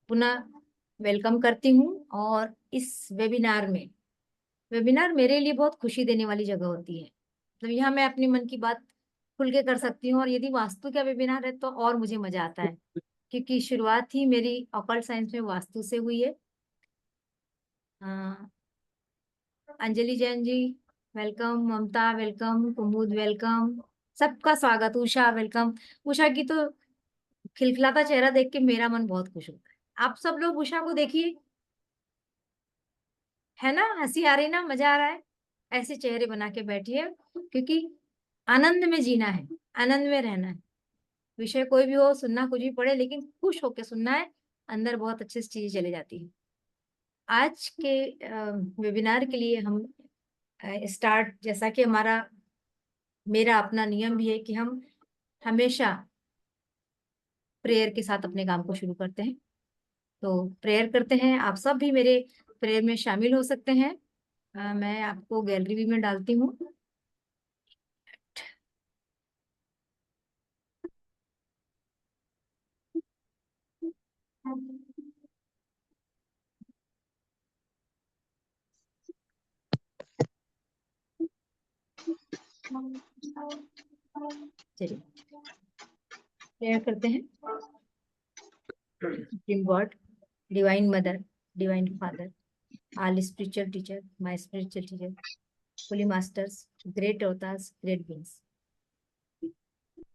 पुनः वेलकम करती हूँ। और इस वेबिनार मेरे लिए बहुत खुशी देने वाली जगह होती है। तो यहाँ मैं अपने मन की बात खुल के कर सकती हूँ, और यदि वास्तु का वेबिनार है तो और मुझे मजा आता है, क्योंकि शुरुआत ही मेरी ऑकल्ट साइंस में वास्तु से हुई है। अंजलि जैन जी वेलकम, ममता वेलकम, कुमुद वेलकम, सबका स्वागत। उषा वेलकम। उषा की तो खिलखिलाता चेहरा देख के मेरा मन बहुत खुश होता है। आप सब लोग उषा को देखिए, है ना, हंसी आ रही ना, मजा आ रहा है। ऐसे चेहरे बना के बैठिए, क्योंकि आनंद में जीना है, आनंद में रहना है। विषय कोई भी हो, सुनना कुछ भी पड़े, लेकिन खुश होके सुनना है। अंदर बहुत अच्छी चीजें चली जाती है। आज के वेबिनार के लिए हम स्टार्ट, जैसा कि मेरा अपना नियम भी है कि हम हमेशा प्रेयर के साथ अपने काम को शुरू करते हैं। तो प्रेयर करते हैं। आप सब भी मेरे प्रेयर में शामिल हो सकते हैं। मैं आपको गैलरी व्यू में डालती हूँ। चलिए प्रेयर करते हैं। Supreme God, divine mother, divine father, all spiritual teacher, my spiritual teacher, holy masters, great avatars, great beings,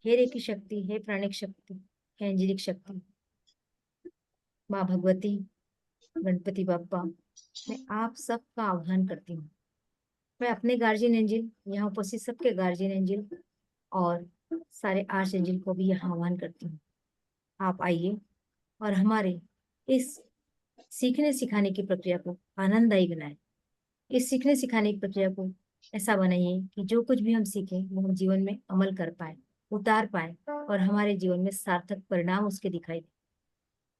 हे रेकी शक्ति, हे प्राणिक शक्ति, हे एंजेलिक शक्ति, माँ भगवती, गणपति बाप्पा, मैं आप सबका आह्वान करती हूँ। मैं अपने गार्जियन एंजल, यहाँ उपस्थित सबके गार्जियन एंजल और सारे आर्च एंजल को भी यहाँ आह्वान करती हूँ। आप आइए और हमारे इस सीखने सिखाने की प्रक्रिया को आनंददायी बनाएं। इस सीखने सिखाने की प्रक्रिया को ऐसा बनाइए कि जो कुछ भी हम सीखें वो हम जीवन में अमल कर पाए, उतार पाए, और हमारे जीवन में सार्थक परिणाम उसके दिखाई दे।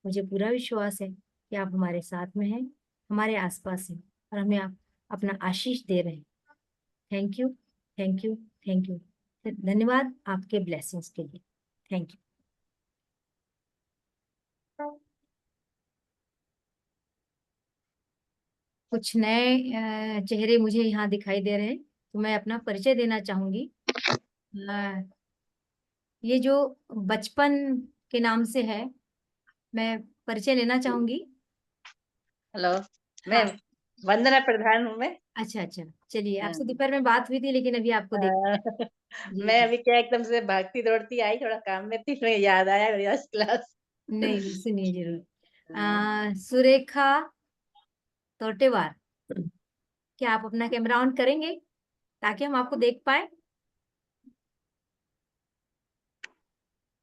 मुझे पूरा विश्वास है कि आप हमारे साथ में हैं, हमारे आसपास हैं, और हमें आप अपना आशीष दे रहे हैं। Thank you, thank you, thank you. धन्यवाद आपके ब्लेसिंग्स के लिए। Thank you. कुछ नए चेहरे मुझे यहाँ दिखाई दे रहे हैं, तो मैं अपना परिचय देना चाहूंगी। अ, ये जो बचपन के नाम से है, मैं परिचय लेना चाहूंगी। हेलो, मैं हाँ, वंदना प्रधान हूँ। मैं अच्छा अच्छा, चलिए, हाँ, आपसे दोपहर में बात हुई थी, लेकिन अभी आपको देख। जी मैं जी। अभी क्या एकदम से भागती दौड़ती आई, थोड़ा काम में थी, मैं याद आया यश क्लास। नहीं नहीं, सुनिए जरूर। हाँ, सुरेखा तोटेवार, क्या आप अपना कैमरा ऑन करेंगे ताकि हम आपको देख पाए?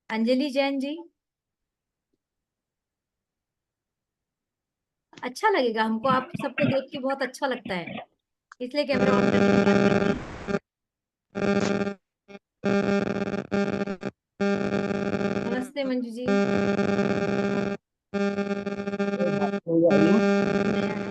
अंजलि जैन जी, अच्छा लगेगा हमको, आप सबको देख के बहुत अच्छा लगता है, इसलिए कैमरा ऑन करके ही बात करते हैं। नमस्ते मंजू जी। नया है।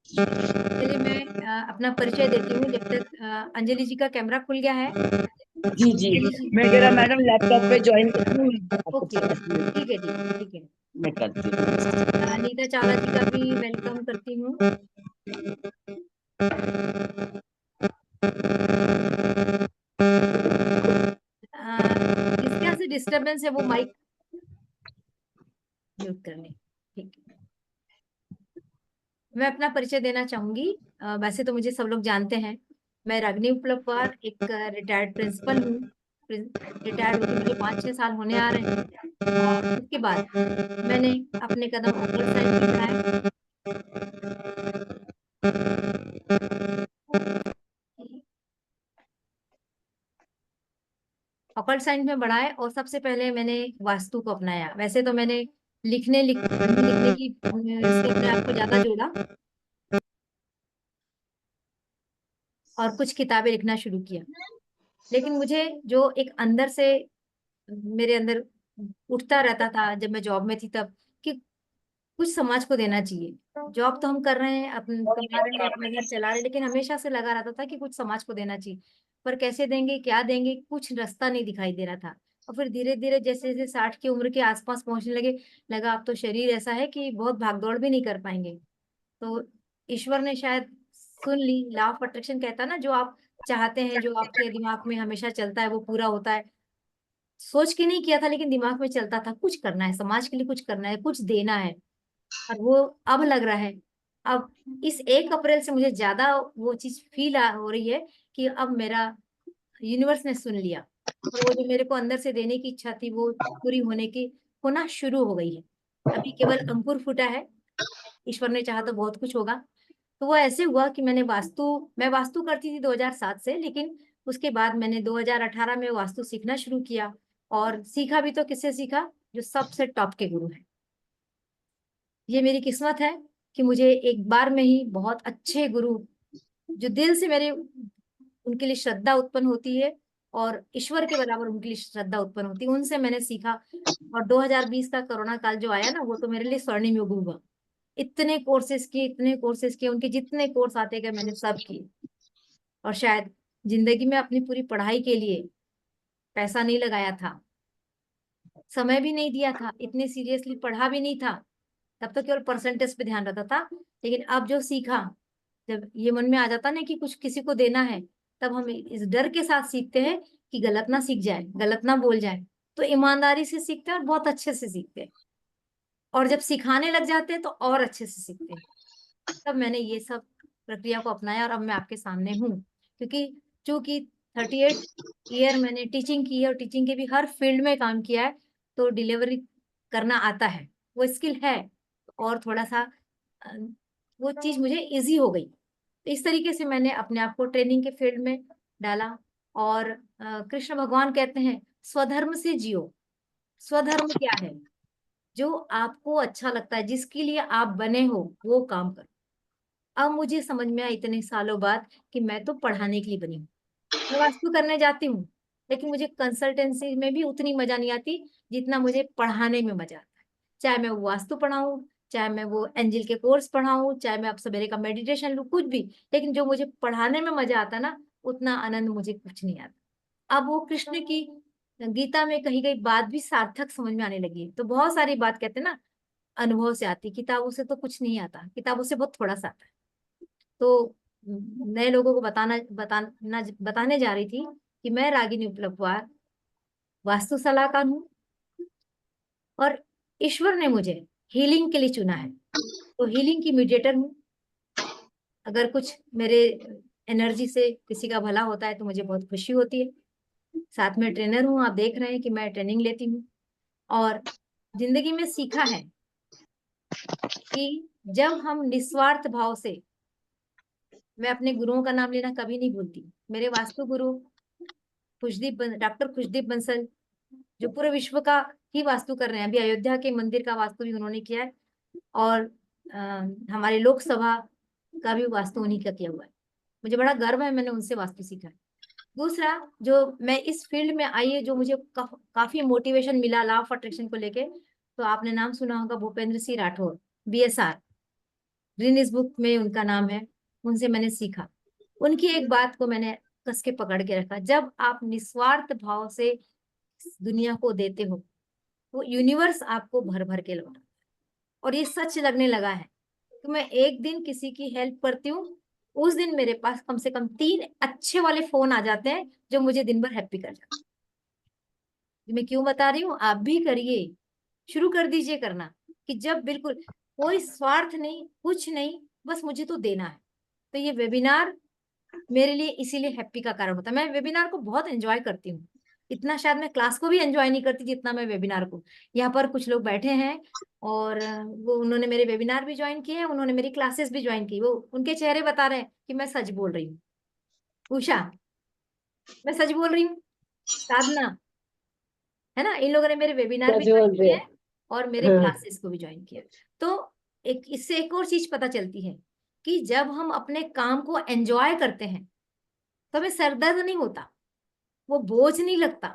चलिए मैं अपना परिचय देती हूँ जब तक अंजलि जी का कैमरा खुल गया है। जी जी, अंजलि जी, मैं जरा मैडम लैपटॉप पे ज्वाइन कर लूँ, आपको ओके, 50 मिनट ठीक है ठीक है ठीक है। मैं करती हूँ। नीता चावला जी का भी वेलकम करती हूँ। किसके यहाँ से डिस्टरबेंस है, वो माइक म्यूट करने। ठीक है, मैं अपना परिचय देना चाहूंगी। वैसे तो मुझे सब लोग जानते हैं। मैं रागिनी उपलब्धवार, एक रिटायर्ड प्रिंसिपल हूँ। रिटायर्ड होके मुझे 5-6 साल होने आ रहे हैं। और उसके बाद मैंने अपने कदम ऑकल्ट साइंस में बढ़ाए। ऑकल्ट साइंस में बढ़ाए, और सबसे पहले मैंने वास्तु को अपनाया। वैसे तो मैंने पढ़ने लिखने की से अपने आप को ज्यादा जोड़ा, और कुछ किताबें लिखना शुरू किया। लेकिन मुझे जो एक अंदर से मेरे अंदर उठता रहता था जब मैं जॉब में थी तब, कि कुछ समाज को देना चाहिए। जॉब तो हम कर रहे हैं, अपन कमा रहे हैं, अपना घर चला रहे हैं, लेकिन हमेशा से लगा रहता था कि कुछ समाज को देना चाहिए। पर कैसे देंगे, क्या देंगे, कुछ रास्ता नहीं दिखाई दे रहा था। और फिर धीरे धीरे जैसे जैसे 60 की उम्र के आसपास पहुंचने लगा अब तो शरीर ऐसा है कि बहुत भागदौड़ भी नहीं कर पाएंगे। तो ईश्वर ने शायद सुन ली। लॉ ऑफ अट्रैक्शन कहता है ना, जो आप चाहते हैं, जो आपके दिमाग में हमेशा चलता है, वो पूरा होता है। सोच के नहीं किया था, लेकिन दिमाग में चलता था, कुछ करना है, समाज के लिए कुछ करना है, कुछ देना है। और वो अब लग रहा है। अब इस 1 अप्रैल से मुझे ज्यादा वो चीज फील हो रही है कि अब मेरा यूनिवर्स ने सुन लिया, और वो जो मेरे को अंदर से देने की इच्छा थी वो पूरी होना शुरू हो गई है। अभी केवल अंकुर फूटा है। ईश्वर ने चाहा तो बहुत कुछ होगा। तो वो ऐसे हुआ कि मैं वास्तु करती थी 2007 से, लेकिन उसके बाद मैंने 2018 में वास्तु सीखना शुरू किया। और सीखा भी तो किससे सीखा? जो सबसे टॉप के गुरु हैं। ये मेरी किस्मत है कि मुझे एक बार में ही बहुत अच्छे गुरु, जो दिल से मेरे उनके लिए श्रद्धा उत्पन्न होती है और ईश्वर के बराबर उनके लिए श्रद्धा उत्पन्न होती है, उनसे मैंने सीखा। और 2020 का कोरोना काल जो आया ना, वो तो मेरे लिए स्वर्णिम युग हुआ। इतने कोर्सेज किए, उनके जितने कोर्स आते गए मैंने सब किए। और शायद जिंदगी में अपनी पूरी पढ़ाई के लिए पैसा नहीं लगाया था, समय भी नहीं दिया था, इतने सीरियसली पढ़ा भी नहीं था। तब तो केवल परसेंटेज पे ध्यान रहता था। लेकिन अब जो सीखा, जब ये मन में आ जाता ना कि कुछ किसी को देना है, तब हम इस डर के साथ सीखते हैं कि गलत ना सीख जाए, गलत ना बोल जाए। तो ईमानदारी से सीखते हैं और बहुत अच्छे से सीखते हैं। और जब सिखाने लग जाते हैं तो और अच्छे से सीखते हैं। तब मैंने ये सब प्रक्रिया को अपनाया और अब मैं आपके सामने हूँ। क्योंकि चूंकि 38 ईयर मैंने टीचिंग की है और टीचिंग के भी हर फील्ड में काम किया है, तो डिलीवरी करना आता है, वो स्किल है। और थोड़ा सा अ, वो चीज मुझे इजी हो गई। तो इस तरीके से मैंने अपने आप को ट्रेनिंग के फील्ड में डाला। और कृष्ण भगवान कहते हैं स्वधर्म से जियो। स्वधर्म क्या है? जो आपको अच्छा लगता है, जिसके लिए आप बने हो, वो काम करो। अब मुझे समझ में आया इतने सालों बाद कि मैं तो पढ़ाने के लिए बनी हूँ। मैं वास्तु करने जाती हूँ, लेकिन मुझे कंसल्टेंसी में भी उतनी मजा नहीं आती जितना मुझे पढ़ाने में मजा आता है। चाहे मैं वो वास्तु पढ़ाऊँ, चाहे मैं वो एंजल के कोर्स पढ़ाऊँ, चाहे मैं अब सवेरे का मेडिटेशन लूँ, कुछ भी। लेकिन जो मुझे पढ़ाने में मजा आता ना, उतना आनंद मुझे कुछ नहीं आता। अब वो कृष्ण की गीता में कही गई बात भी सार्थक समझ में आने लगी है। तो बहुत सारी बात कहते हैं ना, अनुभव से आती, किताबों से तो कुछ नहीं आता, किताबों से बहुत थोड़ा सा आता है। तो नए लोगों को बताने जा रही थी कि मैं रागिनी उपलब्धवार वास्तु सलाहकार हूँ, और ईश्वर ने मुझे हीलिंग के लिए चुना है। तो हीलिंग की मीडिएटर हूँ। अगर कुछ मेरे एनर्जी से किसी का भला होता है तो मुझे बहुत खुशी होती है। साथ में ट्रेनर हूँ, आप देख रहे हैं कि मैं ट्रेनिंग लेती हूँ। और जिंदगी में सीखा है कि जब हम निस्वार्थ भाव से, मैं अपने गुरुओं का नाम लेना कभी नहीं भूलती। मेरे वास्तु गुरु डॉक्टर खुशदीप बंसल, जो पूरे विश्व का ही वास्तु कर रहे हैं। अभी अयोध्या के मंदिर का वास्तु भी उन्होंने किया है। और अ, हमारे लोकसभा का भी वास्तु उन्हीं का किया हुआ है। मुझे बड़ा गर्व है, मैंने उनसे वास्तु सीखा है। दूसरा, जो मैं इस फील्ड में आई है, जो मुझे काफी मोटिवेशन मिला लॉ ऑफ अट्रैक्शन को लेके, तो आपने नाम सुना होगा Bhupendra Singh Rathore, BSR, Guinness book में उनका नाम है। उनसे मैंने सीखा। उनकी एक बात को मैंने कस के पकड़ के रखा, जब आप निस्वार्थ भाव से दुनिया को देते हो, वो यूनिवर्स आपको भर भर के लौटा। और ये सच लगने लगा है कि मैं एक दिन किसी की हेल्प करती हूँ, उस दिन मेरे पास कम से कम 3 अच्छे वाले फोन आ जाते हैं, जो मुझे दिन भर हैप्पी कर जाते हैं। मैं क्यों बता रही हूँ? आप भी करिए, शुरू कर दीजिए करना, कि जब बिल्कुल कोई स्वार्थ नहीं, कुछ नहीं, बस मुझे तो देना है। तो ये वेबिनार मेरे लिए इसीलिए हैप्पी का कारण होता है। मैं वेबिनार को बहुत एंजॉय करती हूँ। इतना शायद मैं क्लास को भी एंजॉय नहीं करती जितना मैं वेबिनार को। यहाँ पर कुछ लोग बैठे हैं और वो उन्होंने मेरे वेबिनार भी ज्वाइन किए हैं, उन्होंने मेरी क्लासेस भी ज्वाइन की। वो उनके चेहरे बता रहे हैं कि मैं सच बोल रही हूँ। उषा, मैं सच बोल रही हूँ। साधना, है ना, इन लोगों ने मेरे वेबिनार भी सच ज्वाइन बोल किए रहे हैं और मेरे हैं। हाँ। क्लासेस को भी ज्वाइन किया। तो इससे एक और चीज पता चलती है कि जब हम अपने काम को एंजॉय करते हैं तो हमें सरदर्द नहीं होता, वो बोझ नहीं लगता।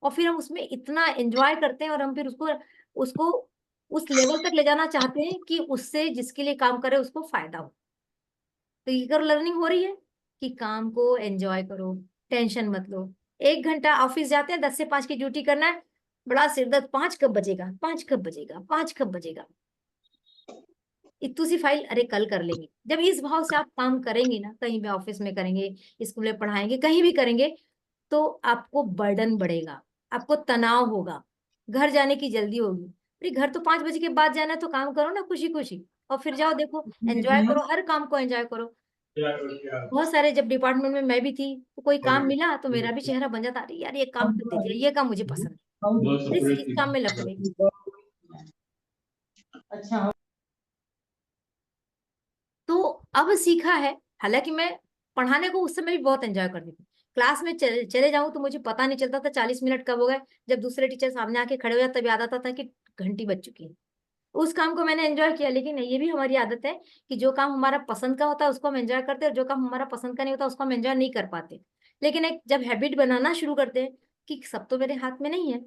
और फिर हम उसमें इतना एंजॉय करते हैं और हम फिर उसको उसको उस लेवल तक ले जाना चाहते हैं कि उससे जिसके लिए काम करे उसको फायदा हो। तो ये कर लर्निंग हो रही है कि काम को एंजॉय करो, टेंशन मत लो। 1 घंटा ऑफिस जाते हैं, 10 से 5 की ड्यूटी करना है, बड़ा सिरदर्द, 5 कब बजेगा, 5 कब बजेगा, 5 कब बजेगा, इतू सी फाइल, अरे कल कर लेंगे। जब इस भाव से आप काम करेंगे ना, कहीं भी ऑफिस में करेंगे, स्कूल में पढ़ाएंगे, कहीं भी करेंगे, तो आपको बर्डन बढ़ेगा, आपको तनाव होगा, घर जाने की जल्दी होगी। अरे घर तो 5 बजे के बाद जाना है, तो काम करो ना खुशी खुशी, और फिर जाओ, देखो, एंजॉय करो, हर काम को एंजॉय करो। बहुत सारे, जब डिपार्टमेंट में मैं भी थी, तो कोई काम मिला तो मेरा भी चेहरा बन जाता, अरे यार ये काम कर दीजिए, ये काम मुझे पसंद है, इस काम में लपड़े। अच्छा। तो अब सीखा है, हालांकि मैं पढ़ाने को उस समय भी बहुत एंजॉय करती थी। क्लास में चले जाऊं तो मुझे पता नहीं चलता था 40 मिनट कब हो गए। जब दूसरे टीचर सामने आके खड़े हो जाते, तब याद आता था कि घंटी बज चुकी है। उस काम को मैंने एंजॉय किया। लेकिन ये भी हमारी आदत है कि जो काम हमारा पसंद का होता है उसको हम एंजॉय करते हैं, और जो काम हमारा पसंद का नहीं होता उसको हम एंजॉय नहीं कर पाते। लेकिन एक जब हैबिट बनाना शुरू करते हैं कि सब तो मेरे हाथ में नहीं है,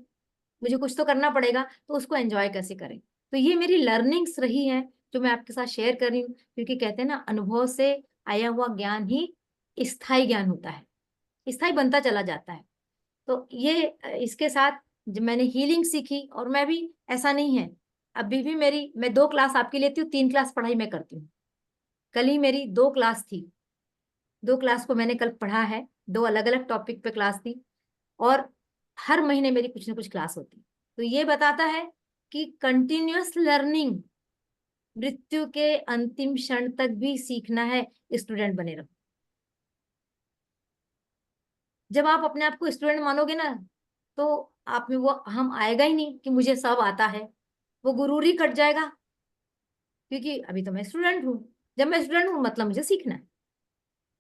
मुझे कुछ तो करना पड़ेगा, तो उसको एंजॉय कैसे करें। तो ये मेरी लर्निंग्स रही है, जो मैं आपके साथ शेयर कर रही हूँ। क्योंकि कहते हैं ना, अनुभव से आया हुआ ज्ञान ही स्थायी ज्ञान होता है, स्थायी बनता चला जाता है। तो ये इसके साथ जब मैंने हीलिंग सीखी, और मैं भी, ऐसा नहीं है, अभी भी मैं 2 क्लास आपकी लेती हूँ, 3 क्लास पढ़ाई मैं करती हूँ। कल ही मेरी 2 क्लास थी, 2 क्लास को मैंने कल पढ़ा है, 2 अलग अलग टॉपिक पे क्लास थी। और हर महीने मेरी कुछ ना कुछ क्लास होती। तो ये बताता है कि कंटिन्यूअस लर्निंग, मृत्यु के अंतिम क्षण तक भी सीखना है, स्टूडेंट बने रहो। जब आप अपने आप को स्टूडेंट मानोगे ना, तो आप में वो हम आएगा ही नहीं कि मुझे सब आता है, वो गुरूर ही कट जाएगा। क्योंकि अभी तो मैं स्टूडेंट हूँ, जब मैं स्टूडेंट हूँ मतलब मुझे सीखना है।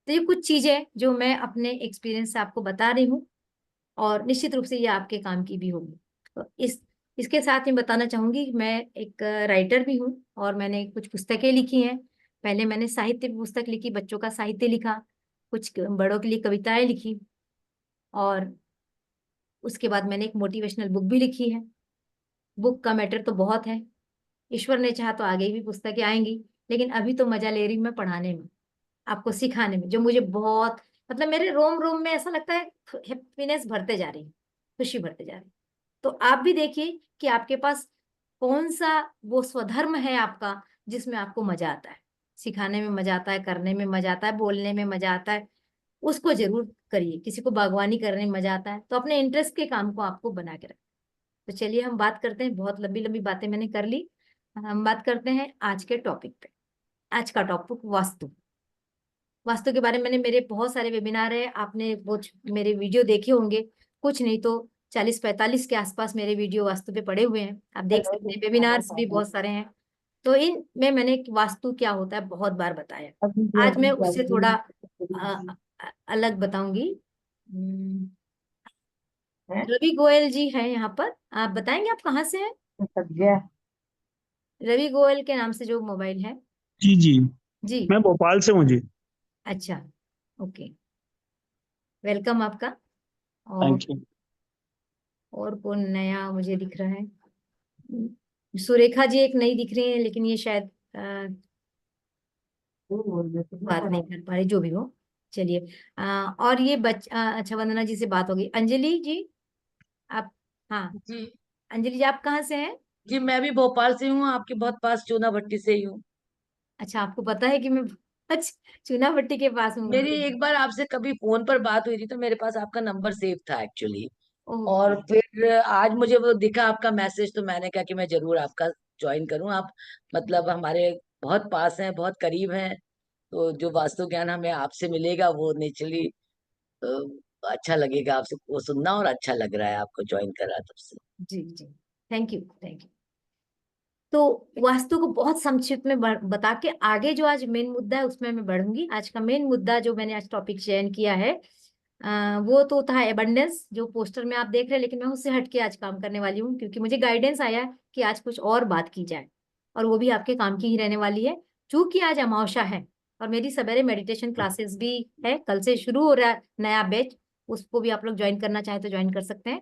तो ये कुछ चीजें जो मैं अपने एक्सपीरियंस से आपको बता रही हूँ, और निश्चित रूप से ये आपके काम की भी होगी। तो इसके साथ ही बताना चाहूंगी, मैं एक राइटर भी हूँ, और मैंने कुछ पुस्तकें लिखी हैं। पहले मैंने साहित्य पुस्तक लिखी, बच्चों का साहित्य लिखा, कुछ बड़ों के लिए कविताएं लिखी, और उसके बाद मैंने एक मोटिवेशनल बुक भी लिखी है। बुक का मैटर तो बहुत है, ईश्वर ने चाहा तो आगे भी पुस्तकें आएंगी। लेकिन अभी तो मजा ले रही हूँ मैं पढ़ाने में, आपको सिखाने में, जो मुझे बहुत, मतलब मेरे रोम रोम में ऐसा लगता है हैप्पीनेस भरते जा रही है, खुशी भरते जा रही है। तो आप भी देखिए कि आपके पास कौन सा वो स्वधर्म है आपका, जिसमें आपको मजा आता है, सिखाने में मजा आता है, करने में मजा आता है, बोलने में मजा आता है, उसको जरूर करिए। किसी को बागवानी करने में मजा आता है, तो अपने इंटरेस्ट के काम को आपको बना के रखें। तो चलिए हम बात करते हैं, बहुत लंबी लंबी बातें मैंने कर ली, हम बात करते हैं आज के टॉपिक पे। आज का टॉपिक वास्तु। वास्तु के बारे में मैंने, मेरे बहुत सारे वेबिनार है, आपने वो मेरे वीडियो देखे होंगे, कुछ नहीं तो 40-45 के आसपास मेरे वीडियो वास्तु पे पड़े हुए हैं, आप देख सकते हैं। वेबिनार्स भी बहुत सारे हैं। तो इन में मैंने वास्तु क्या होता है बहुत बार बताया। आज मैं उससे थोड़ा अलग बताऊंगी। रवि गोयल जी हैं यहाँ पर, आप बताएंगे आप कहाँ से हैं? रवि गोयल के नाम से जो मोबाइल है। जी जी, जी, मैं भोपाल से हूँ जी। अच्छा, ओके, वेलकम आपका। और थैंक यू। और कौन नया मुझे दिख रहा है? सुरेखा जी एक नई दिख रही है, लेकिन ये शायद बात नहीं कर पा रही, जो भी हो। चलिए, और ये अच्छा, वंदना जी से बात होगी। अंजलि जी, आप, हाँ, जी अंजलि जी आप कहाँ से हैं? जी, मैं भी भोपाल से हूँ, आपके बहुत पास चूना भट्टी से ही हूँ। अच्छा, आपको पता है कि मैं अच्छा चूना भट्टी के पास हूँ? मेरी एक बार आपसे कभी फोन पर बात हुई थी, तो मेरे पास आपका नंबर सेव था एक्चुअली। और ओके। फिर आज मुझे वो दिखा आपका मैसेज, तो मैंने कहा कि मैं जरूर आपका ज्वाइन करूँ। आप मतलब हमारे बहुत पास हैं, बहुत करीब हैं। तो जो वास्तु ज्ञान हमें आपसे मिलेगा वो नेचुरली अच्छा लगेगा। आपसे वो सुनना, और अच्छा लग रहा है आपको ज्वाइन करा तब से। जी जी, थैंक यू, थैंक यू। तो वास्तु को बहुत संक्षिप्त में बता के आगे जो आज मेन मुद्दा है उसमें मैं बढ़ूंगी। आज का मेन मुद्दा जो मैंने आज टॉपिक चयन किया है, वो तो था एबंडेंस, जो पोस्टर में आप देख रहे हैं। लेकिन मैं उससे हटके आज काम करने वाली हूँ, क्योंकि मुझे गाइडेंस आया कि आज कुछ और बात की जाए, और वो भी आपके काम की ही रहने वाली है। चूंकि आज अमावस्या है, और मेरी सवेरे मेडिटेशन क्लासेस भी है, कल से शुरू हो रहा है नया बैच, उसको भी आप लोग ज्वाइन करना चाहे तो ज्वाइन कर सकते हैं।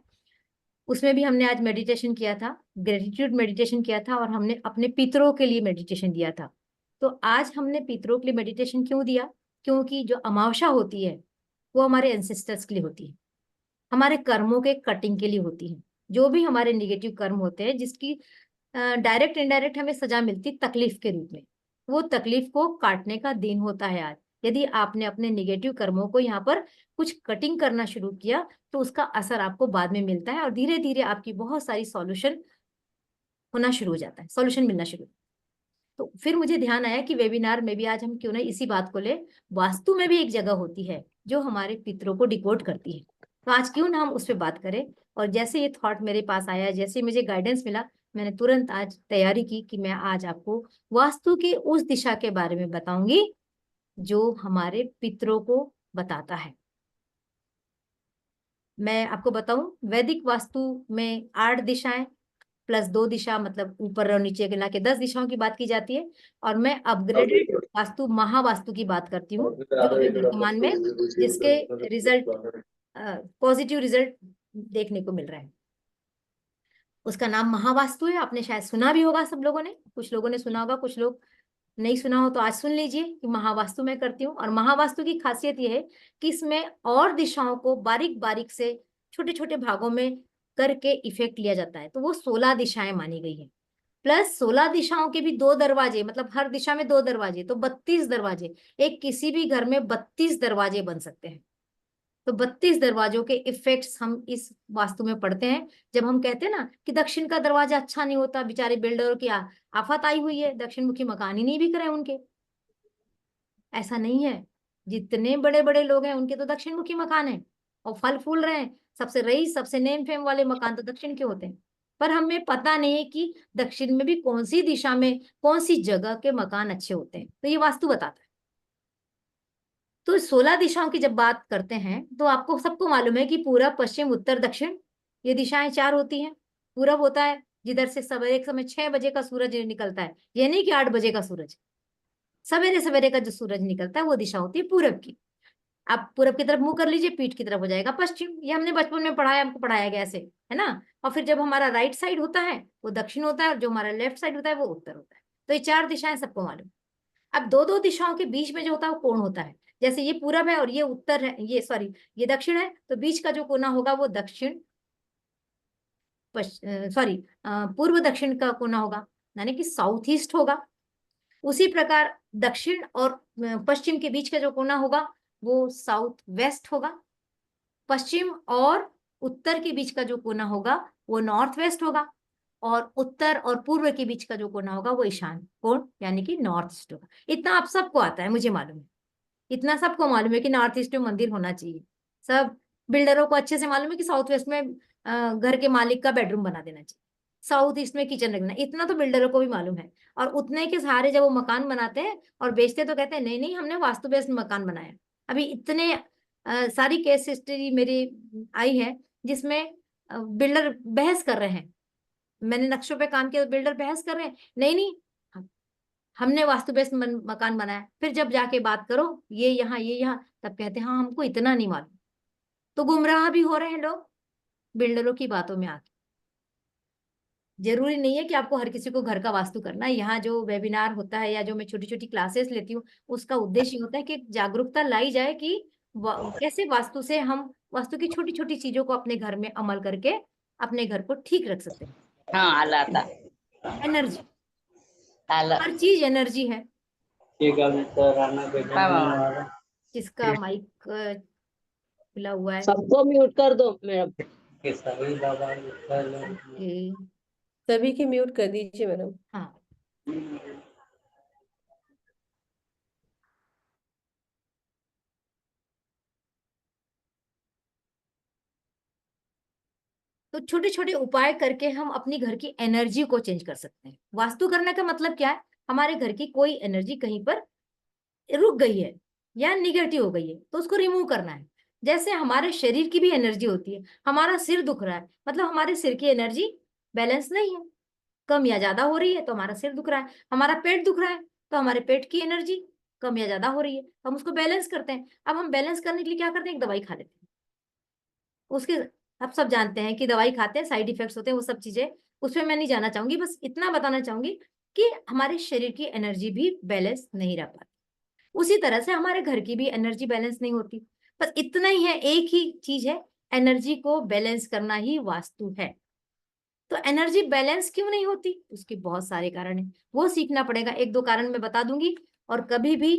उसमें भी हमने आज मेडिटेशन किया था, ग्रेटिट्यूड मेडिटेशन किया था, और हमने अपने पितरों के लिए मेडिटेशन दिया था। तो आज हमने पितरों के लिए मेडिटेशन क्यों दिया? क्योंकि जो अमावस्या होती है, वो हमारे एंसेस्टर्स के लिए होती है, हमारे कर्मों के कटिंग के लिए होती है। जो भी हमारे निगेटिव कर्म होते हैं, जिसकी डायरेक्ट इनडायरेक्ट हमें सजा मिलती तकलीफ के रूप में, वो तकलीफ को काटने का दिन होता है आज। यदि आपने अपने निगेटिव कर्मों को यहाँ पर कुछ कटिंग करना शुरू किया तो उसका असर आपको बाद में मिलता है और धीरे धीरे आपकी बहुत सारी सॉल्यूशन होना शुरू हो जाता है, सॉल्यूशन मिलना शुरू। तो फिर मुझे ध्यान आया कि वेबिनार में भी आज हम क्यों ना इसी बात को ले। वास्तु में भी एक जगह होती है जो हमारे पितरों को डिकोड करती है, तो आज क्यों ना हम उस पर बात करें। और जैसे ये थॉट मेरे पास आया, जैसे मुझे गाइडेंस मिला, मैंने तुरंत आज तैयारी की कि मैं आज आपको वास्तु की उस दिशा के बारे में बताऊंगी जो हमारे पितरों को बताता है। मैं आपको बताऊं, वैदिक वास्तु में 8 दिशाएं प्लस 2 दिशा, मतलब ऊपर और नीचे मिला के 10 दिशाओं की बात की जाती है। और मैं अपग्रेडेड वास्तु, महावास्तु की बात करती हूँ, जो अभी वर्तमान में जिसके रिजल्ट पॉजिटिव रिजल्ट देखने को मिल रहा है। उसका नाम महावास्तु है। आपने शायद सुना भी होगा, सब लोगों ने, कुछ लोगों ने सुना होगा, कुछ लोग नहीं सुना हो तो आज सुन लीजिए कि महावास्तु मैं करती हूँ। और महावास्तु की खासियत यह है कि इसमें और दिशाओं को बारीक बारीक से छोटे छोटे भागों में करके इफेक्ट लिया जाता है। तो वो 16 दिशाएं मानी गई है, प्लस 16 दिशाओं के भी 2 दरवाजे, मतलब हर दिशा में 2 दरवाजे, तो 32 दरवाजे। एक किसी भी घर में 32 दरवाजे बन सकते हैं। तो 32 दरवाजों के इफेक्ट्स हम इस वास्तु में पढ़ते हैं। जब हम कहते हैं ना कि दक्षिण का दरवाजा अच्छा नहीं होता, बेचारे बिल्डरों की आफत आई हुई है, दक्षिण मुखी मकान ही नहीं बिक रहे उनके, ऐसा नहीं है। जितने बड़े बड़े लोग हैं उनके तो दक्षिण मुखी मकान है और फल फूल रहे हैं। सबसे रईस, सबसे नेम फेम वाले मकान तो दक्षिण के होते हैं। पर हमें पता नहीं है कि दक्षिण में भी कौन सी दिशा में कौन सी जगह के मकान अच्छे होते हैं, तो ये वास्तु बताता है। तो 16 दिशाओं की जब बात करते हैं तो आपको सबको मालूम है कि पूरब, पश्चिम, उत्तर, दक्षिण, ये दिशाएं 4 होती हैं। पूरब होता है जिधर से सवेरे एक समय 6 बजे का सूरज निकलता है, ये नहीं कि 8 बजे का सूरज, सवेरे सवेरे का जो सूरज निकलता है वो दिशा होती है पूरब की। आप पूरब की तरफ मुंह कर लीजिए, पीठ की तरफ हो जाएगा पश्चिम। ये हमने बचपन में पढ़ाया, हमको पढ़ाया गया ऐसे, है ना। और फिर जब हमारा राइट साइड होता है वो दक्षिण होता है और जो हमारा लेफ्ट साइड होता है वो उत्तर होता है। तो ये 4 दिशाएं सबको मालूम। अब 2-2 दिशाओं के बीच में जो होता है वो कोण होता है। जैसे ये पूरब है और ये उत्तर है, ये सॉरी ये दक्षिण है, तो बीच का जो कोना होगा वो दक्षिण सॉरी पूर्व दक्षिण का कोना होगा, यानी कि साउथ ईस्ट होगा। उसी प्रकार दक्षिण और पश्चिम के बीच का जो कोना होगा वो साउथ वेस्ट होगा। पश्चिम और उत्तर के बीच का जो कोना होगा वो नॉर्थ वेस्ट होगा। और उत्तर और पूर्व के बीच का जो कोना होगा वो ईशान कोण, यानी कि नॉर्थ ईस्ट होगा। इतना आप सबको आता है, मुझे मालूम है, इतना सबको मालूम है कि नॉर्थ ईस्ट में मंदिर होना चाहिए। सब बिल्डरों को अच्छे से मालूम है कि साउथ वेस्ट में घर के मालिक का बेडरूम बना देना चाहिए, साउथ ईस्ट में किचन रखना, इतना तो बिल्डरों को भी मालूम है। और उतने के सहारे जब वो मकान बनाते हैं और बेचते तो कहते हैं नहीं नहीं हमने वास्तु बेस्ड मकान बनाया। अभी इतने सारी केस हिस्ट्री मेरी आई है जिसमें बिल्डर बहस कर रहे हैं, मैंने नक्शों पे काम किया, बिल्डर बहस कर रहे हैं, नहीं नहीं हमने वास्तु बेस्ड मकान बनाया। फिर जब जाके बात करो ये यहाँ ये यहाँ, तब कहते हैं हाँ हमको इतना नहीं मालूम। तो गुमराह भी हो रहे हैं लोग बिल्डरों की बातों में आके। जरूरी नहीं है कि आपको हर किसी को घर का वास्तु करना है। यहाँ जो वेबिनार होता है या जो मैं छोटी छोटी क्लासेस लेती हूँ उसका उद्देश्य होता है कि जागरूकता लाई जाए कि कैसे वास्तु से हम वास्तु की छोटी छोटी चीजों को अपने घर में अमल करके अपने घर को ठीक रख सकते हैं। हाँ आला था एनर्जी, आला हर चीज एनर्जी है। हाँ किसका माइक खुला हुआ है? सबको म्यूट कर दो मैडम। ओके, सभी की म्यूट कर दीजिए मैडम। हाँ तो छोटे छोटे उपाय करके हम अपनी घर की एनर्जी को चेंज कर सकते हैं। वास्तु करने का मतलब क्या है? हमारे घर की कोई एनर्जी कहीं पर रुक गई है या निगेटिव हो गई है तो उसको रिमूव करना है। जैसे हमारे शरीर की भी एनर्जी होती है, हमारा सिर दुख रहा है मतलब हमारे सिर की एनर्जी बैलेंस नहीं है, कम या ज्यादा हो रही है तो हमारा सिर दुख रहा है। हमारा पेट दुख रहा है तो हमारे पेट की एनर्जी कम या ज्यादा हो रही है, हम उसको बैलेंस करते हैं। अब हम बैलेंस करने के लिए क्या करते हैं? एक दवाई खा लेते हैं। उसके आप सब जानते हैं कि दवाई खाते हैं, साइड इफेक्ट्स होते हैं, वो सब चीजें उसमें मैं नहीं जाना चाहूंगी, बस इतना बताना चाहूंगी कि हमारे शरीर की एनर्जी भी बैलेंस नहीं रह पाती। उसी तरह से हमारे घर की भी एनर्जी बैलेंस नहीं होती। बस इतना ही है, एक ही चीज है, एनर्जी को बैलेंस करना ही वास्तु है। तो एनर्जी बैलेंस क्यों नहीं होती, उसके बहुत सारे कारण हैं, वो सीखना पड़ेगा। एक दो कारण मैं बता दूंगी। और कभी भी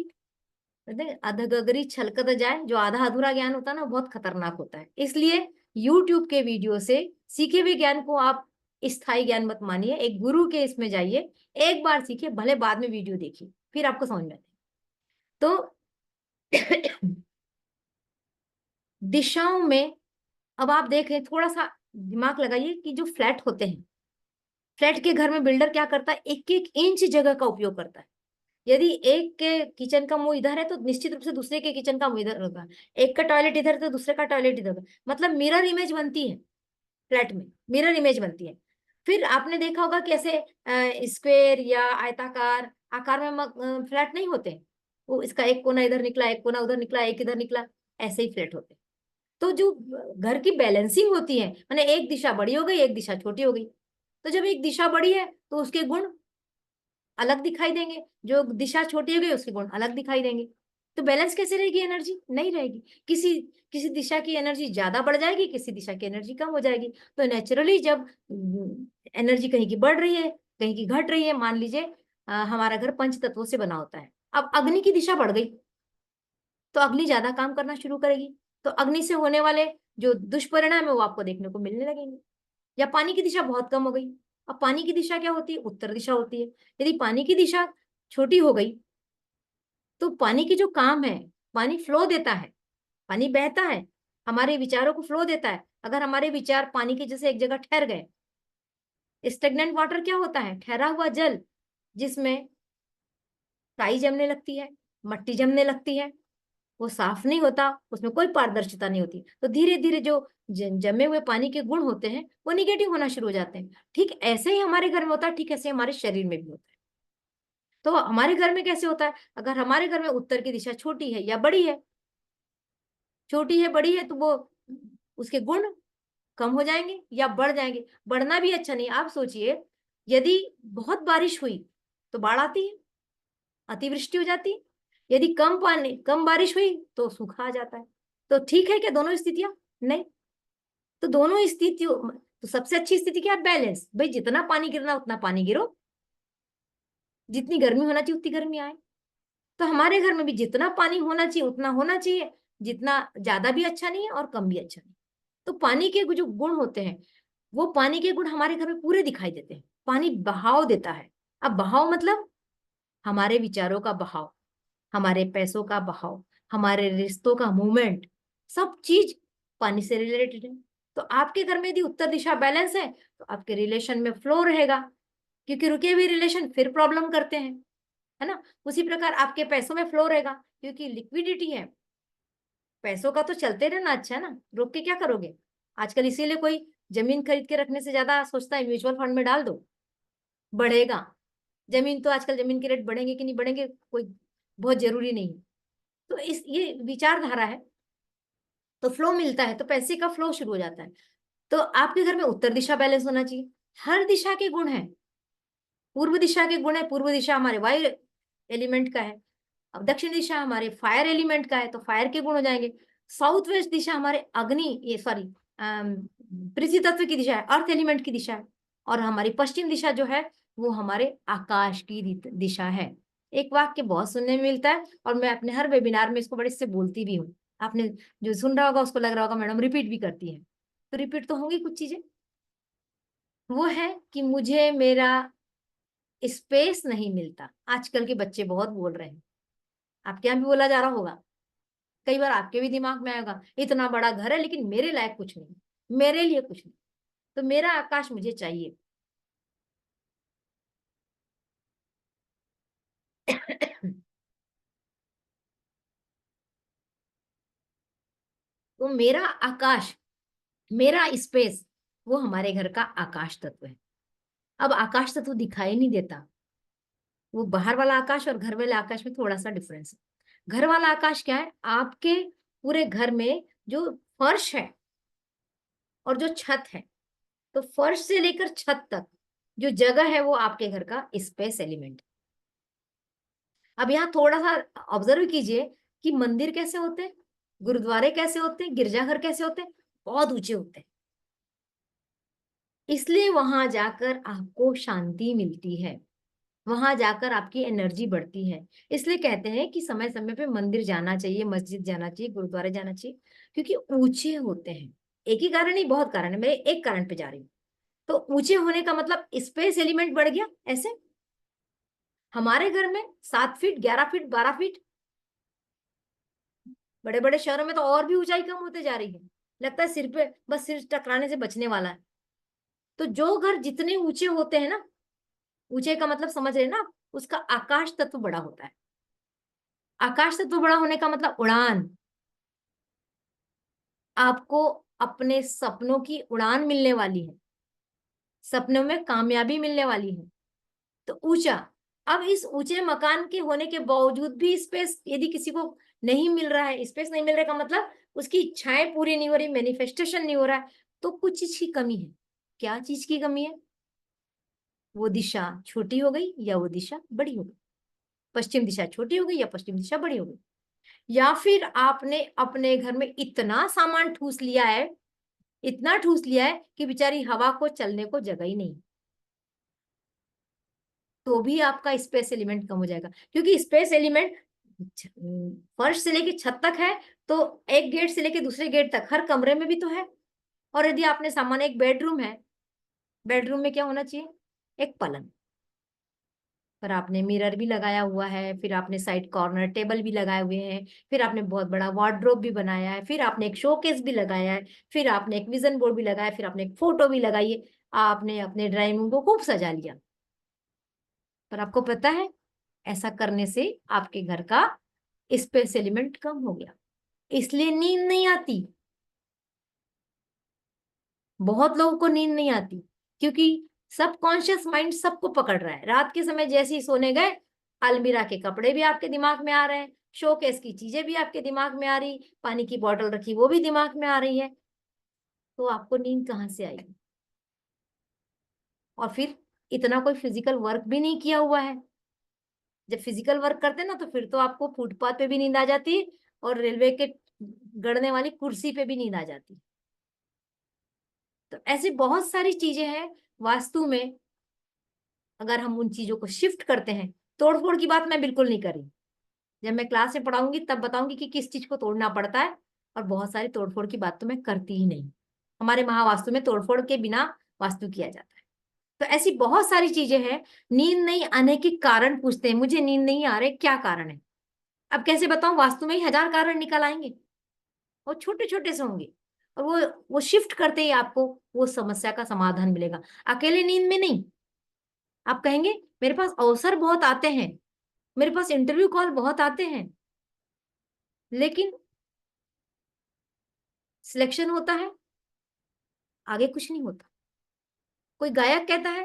अधगगरी छलकत जाए, जो आधा अधूरा ज्ञान होता है ना, बहुत खतरनाक होता है। इसलिए यूट्यूब के वीडियो से सीखे हुए ज्ञान को आप स्थायी ज्ञान मत मानिए, एक गुरु के इसमें जाइए, एक बार सीखिए, भले बाद में वीडियो देखिए, फिर आपको समझ में आए। तो दिशाओं में अब आप देखें, थोड़ा सा दिमाग लगाइए कि जो फ्लैट होते हैं, फ्लैट के घर में बिल्डर क्या करता है, एक एक इंच जगह का उपयोग करता है। यदि एक के किचन का मुंह इधर है तो निश्चित रूप से दूसरे के किचन का मुंह इधर होगा, एक का टॉयलेट इधर तो दूसरे का टॉयलेट इधर होगा, मतलब मिरर इमेज बनती है, फ्लैट में मिरर इमेज बनती है। फिर आपने देखा होगा कैसे स्क्वायर या आयताकार आकार में फ्लैट नहीं होते, वो इसका एक कोना इधर निकला, एक कोना उधर निकला, एक इधर निकला, ऐसे ही फ्लैट होते हैं। तो जो घर की बैलेंसिंग होती है, माने एक दिशा बड़ी हो गई, एक दिशा छोटी हो गई, तो जब एक दिशा बड़ी है तो उसके गुण अलग दिखाई देंगे, जो दिशा छोटी हो गई उसके गुण अलग दिखाई देंगे। तो बैलेंस कैसे रहेगी, एनर्जी नहीं रहेगी। किसी किसी दिशा की एनर्जी ज्यादा बढ़ जाएगी, किसी दिशा की एनर्जी कम हो जाएगी। तो नेचुरली जब एनर्जी कहीं की बढ़ रही है, कहीं की घट रही है, मान लीजिए हमारा घर पंच तत्वों से बना होता है, अब अग्नि की दिशा बढ़ गई तो अग्नि ज्यादा काम करना शुरू करेगी, तो अग्नि से होने वाले जो दुष्परिणाम है वो आपको देखने को मिलने लगेंगे। या पानी की दिशा बहुत कम हो गई, अब पानी की दिशा क्या होती है, उत्तर दिशा होती है। यदि पानी की दिशा छोटी हो गई तो पानी की जो काम है, पानी फ्लो देता है, पानी बहता है, हमारे विचारों को फ्लो देता है। अगर हमारे विचार पानी के जैसे एक जगह ठहर गए, स्टेगनेंट वाटर क्या होता है, ठहरा हुआ जल, जिसमें काई जमने लगती है, मट्टी जमने लगती है, वो साफ नहीं होता, उसमें कोई पारदर्शिता नहीं होती, तो धीरे धीरे जो जमे हुए पानी के गुण होते हैं वो निगेटिव होना शुरू हो जाते हैं। ठीक ऐसे ही हमारे घर में होता है, ठीक ऐसे हमारे शरीर में भी होता है। तो हमारे घर में कैसे होता है, अगर हमारे घर में उत्तर की दिशा छोटी है या बड़ी है, छोटी है बड़ी है, तो वो उसके गुण कम हो जाएंगे या बढ़ जाएंगे। बढ़ना भी अच्छा नहीं। आप सोचिए, यदि बहुत बारिश हुई तो बाढ़ आती है, अतिवृष्टि हो जाती है। यदि कम पानी कम बारिश हुई तो सूखा आ जाता है। तो ठीक है क्या दोनों स्थितियां, नहीं। तो दोनों स्थितियों, तो सबसे अच्छी स्थिति क्या है, बैलेंस। भाई जितना पानी गिरना उतना पानी गिरो, जितनी गर्मी होना चाहिए उतनी गर्मी आए। तो हमारे घर में भी जितना पानी होना चाहिए उतना होना चाहिए, जितना ज्यादा भी अच्छा नहीं है और कम भी अच्छा नहीं। तो पानी के जो गुण होते हैं, वो पानी के गुण हमारे घर में पूरे दिखाई देते हैं। पानी बहाव देता है। अब बहाव मतलब हमारे विचारों का बहाव, हमारे पैसों का बहाव, हमारे रिश्तों का मूवमेंट, सब चीज पानी से रिलेटेड है। तो आपके घर में यदि उत्तर दिशा बैलेंस है तो आपके रिलेशन में फ्लो रहेगा, क्योंकि रुके हुए रिलेशन फिर प्रॉब्लम करते हैं, है ना। उसी प्रकार आपके पैसों में फ्लो रहेगा, क्योंकि लिक्विडिटी है, पैसों का तो चलते रहना अच्छा है ना, रोक के क्या करोगे। आजकल इसीलिए कोई जमीन खरीद के रखने से ज्यादा सोचता है म्यूचुअल फंड में डाल दो, बढ़ेगा। जमीन तो आजकल जमीन के रेट बढ़ेंगे कि नहीं बढ़ेंगे कोई बहुत जरूरी नहीं है। तो इस ये विचारधारा है, तो फ्लो मिलता है तो पैसे का फ्लो शुरू हो जाता है। तो आपके घर में उत्तर दिशा बैलेंस होना चाहिए। हर दिशा के गुण है, पूर्व दिशा के गुण है, पूर्व दिशा हमारे वायु एलिमेंट का है, अब दक्षिण दिशा हमारे फायर एलिमेंट का है तो फायर के गुण हो जाएंगे। साउथ वेस्ट दिशा हमारे अग्नि, ये सॉरी पृथ्वी तत्व की दिशा है, अर्थ एलिमेंट की दिशा है। और हमारी पश्चिम दिशा जो है वो हमारे आकाश की दिशा है। एक वाक्य बहुत सुनने में मिलता है और मैं अपने हर वेबिनार में इसको बड़े से बोलती भी हूँ। आपने जो सुन रहा होगा उसको लग रहा होगा मैडम रिपीट भी करती है, तो रिपीट तो होंगी कुछ चीजें। वो है कि मुझे मेरा स्पेस नहीं मिलता। आजकल के बच्चे बहुत बोल रहे हैं, आपके यहाँ भी बोला जा रहा होगा, कई बार आपके भी दिमाग में आएगा, इतना बड़ा घर है लेकिन मेरे लायक कुछ नहीं, मेरे लिए कुछ नहीं, तो मेरा आकाश मुझे चाहिए। तो मेरा आकाश, मेरा स्पेस, वो हमारे घर का आकाश तत्व है। अब आकाश तत्व दिखाई नहीं देता, वो बाहर वाला आकाश और घर वाले आकाश में थोड़ा सा डिफरेंस है। घर वाला आकाश क्या है, आपके पूरे घर में जो फर्श है और जो छत है, तो फर्श से लेकर छत तक जो जगह है वो आपके घर का स्पेस एलिमेंट। अब यहाँ थोड़ा सा ऑब्जर्व कीजिए कि मंदिर कैसे होते हैं, गुरुद्वारे कैसे होते हैं, गिरजाघर कैसे होते हैं, बहुत ऊंचे होते हैं। इसलिए वहां जाकर आपको शांति मिलती है, वहां जाकर आपकी एनर्जी बढ़ती है। इसलिए कहते हैं कि समय समय पे मंदिर जाना चाहिए, मस्जिद जाना चाहिए, गुरुद्वारे जाना चाहिए, क्योंकि ऊंचे होते हैं। एक ही कारण नहीं, बहुत कारण है, मैं एक कारण पे जा रही हूँ। तो ऊंचे होने का मतलब स्पेस एलिमेंट बढ़ गया। ऐसे हमारे घर में 7 फीट, 11 फीट, 12 फीट, बड़े बड़े शहरों में तो और भी ऊंचाई कम होते जा रही है। लगता है सिर पे बस सिर टकराने से बचने वाला है। तो जो घर जितने ऊंचे होते हैं ना, ऊंचे का मतलब समझ रहे हैं ना आप, उसका आकाश तत्व बड़ा होता है। आकाश तत्व बड़ा होने का मतलब उड़ान, आपको अपने सपनों की उड़ान मिलने वाली है, सपनों में कामयाबी मिलने वाली है। तो ऊंचा, अब इस ऊंचे मकान के होने के बावजूद भी स्पेस यदि किसी को नहीं मिल रहा है, स्पेस नहीं मिल रहा का मतलब उसकी इच्छाएं पूरी नहीं हो रही, मैनिफेस्टेशन नहीं हो रहा है, तो कुछ चीज की कमी है। क्या चीज की कमी है? वो दिशा छोटी हो गई या वो दिशा बड़ी हो गई, पश्चिम दिशा छोटी हो गई या पश्चिम दिशा बड़ी हो गई, या फिर आपने अपने घर में इतना सामान ठूस लिया है, इतना ठूस लिया है कि बेचारी हवा को चलने को जगह ही नहीं, तो भी आपका स्पेस एलिमेंट कम हो जाएगा। क्योंकि स्पेस एलिमेंट फर्श से लेके छत तक है, तो एक गेट से लेके दूसरे गेट तक हर कमरे में भी तो है। और यदि आपने सामान, एक बेडरूम है, बेडरूम में क्या होना चाहिए? एक पलंग, पर आपने मिरर भी लगाया हुआ है, फिर आपने साइड कॉर्नर टेबल भी लगाए हुए हैं, फिर आपने बहुत बड़ा वार्डरोब भी बनाया है, फिर आपने एक शोकेस भी लगाया है, फिर आपने एक विजन बोर्ड भी लगाया, फिर आपने एक फोटो भी लगाई है, आपने अपने ड्राइंग रूम को खूब सजा लिया। पर आपको पता है, ऐसा करने से आपके घर का स्पेस एलिमेंट कम हो गया, इसलिए नींद नहीं आती। बहुत लोगों को नींद नहीं आती क्योंकि सबकॉन्शियस माइंड सबको पकड़ रहा है। रात के समय जैसे ही सोने गए, अलमीरा के कपड़े भी आपके दिमाग में आ रहे हैं, शोकेस की चीजें भी आपके दिमाग में आ रही, पानी की बोतल रखी वो भी दिमाग में आ रही है, तो आपको नींद कहाँ से आएगी? और फिर इतना कोई फिजिकल वर्क भी नहीं किया हुआ है। जब फिजिकल वर्क करते हैं ना, तो फिर तो आपको फुटपाथ पे भी नींद आ जाती है और रेलवे के गड़ने वाली कुर्सी पे भी नींद आ जाती है। तो ऐसी बहुत सारी चीजें हैं वास्तु में। अगर हम उन चीजों को शिफ्ट करते हैं, तोड़फोड़ की बात मैं बिल्कुल नहीं कर रही, जब मैं क्लास में पढ़ाऊंगी तब बताऊंगी कि किस चीज को तोड़ना पड़ता है। और बहुत सारी तोड़फोड़ की बात तो मैं करती ही नहीं। हमारे महावास्तु में तोड़फोड़ के बिना वास्तु किया जाता है। तो ऐसी बहुत सारी चीजें हैं। नींद नहीं आने के कारण पूछते हैं, मुझे नींद नहीं आ रहे, क्या कारण है? अब कैसे बताऊं? वास्तु में ही 1000 कारण निकल आएंगे, और छोटे छोटे से होंगे, और वो शिफ्ट करते ही आपको वो समस्या का समाधान मिलेगा। अकेले नींद में नहीं। आप कहेंगे मेरे पास अवसर बहुत आते हैं, मेरे पास इंटरव्यू कॉल बहुत आते हैं, लेकिन सिलेक्शन होता है, आगे कुछ नहीं होता। कोई गायक कहता है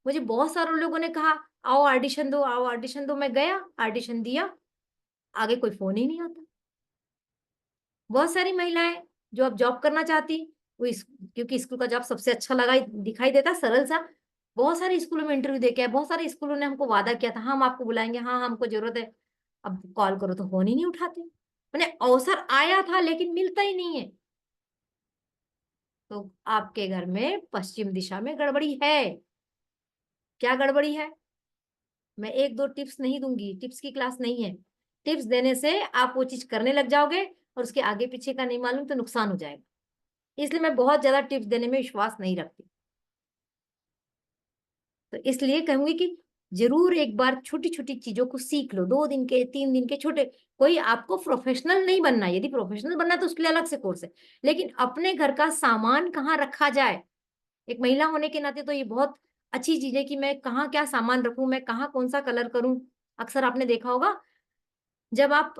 मुझे बहुत सारे लोगों ने कहा आओ ऑडिशन दो, आओ ऑडिशन दो, मैं गया ऑडिशन दिया, आगे कोई फोन ही नहीं आता। बहुत सारी महिलाएं जो अब जॉब करना चाहती, क्योंकि स्कूल का जॉब सबसे अच्छा लगा, दिखाई देता सरल सा, बहुत सारे स्कूलों में इंटरव्यू देके आए, बहुत सारे स्कूलों ने हमको वादा किया था हम आपको बुलाएंगे, हाँ हमको जरूरत है, अब कॉल करो तो फोन ही नहीं उठाते। मैंने अवसर आया था लेकिन मिलता ही नहीं है। तो आपके घर में पश्चिम दिशा में गड़बड़ी है। क्या गड़बड़ी है? मैं एक दो टिप्स नहीं दूंगी, टिप्स की क्लास नहीं है। टिप्स देने से आप वो चीज करने लग जाओगे और उसके आगे पीछे का नहीं मालूम तो नुकसान हो जाएगा। इसलिए मैं बहुत ज्यादा टिप्स देने में विश्वास नहीं रखती। तो इसलिए कहूंगी कि जरूर एक बार छोटी छोटी चीजों को सीख लो, 2 दिन के 3 दिन के छोटे। कोई आपको प्रोफेशनल नहीं बनना, यदि प्रोफेशनल बनना तो उसके लिए अलग से कोर्स है, लेकिन अपने घर का सामान कहाँ रखा जाए, एक महिला होने के नाते तो ये बहुत अच्छी चीज है कि मैं कहाँ क्या सामान रखूं, मैं कहाँ कौन सा कलर करूं। अक्सर आपने देखा होगा जब आप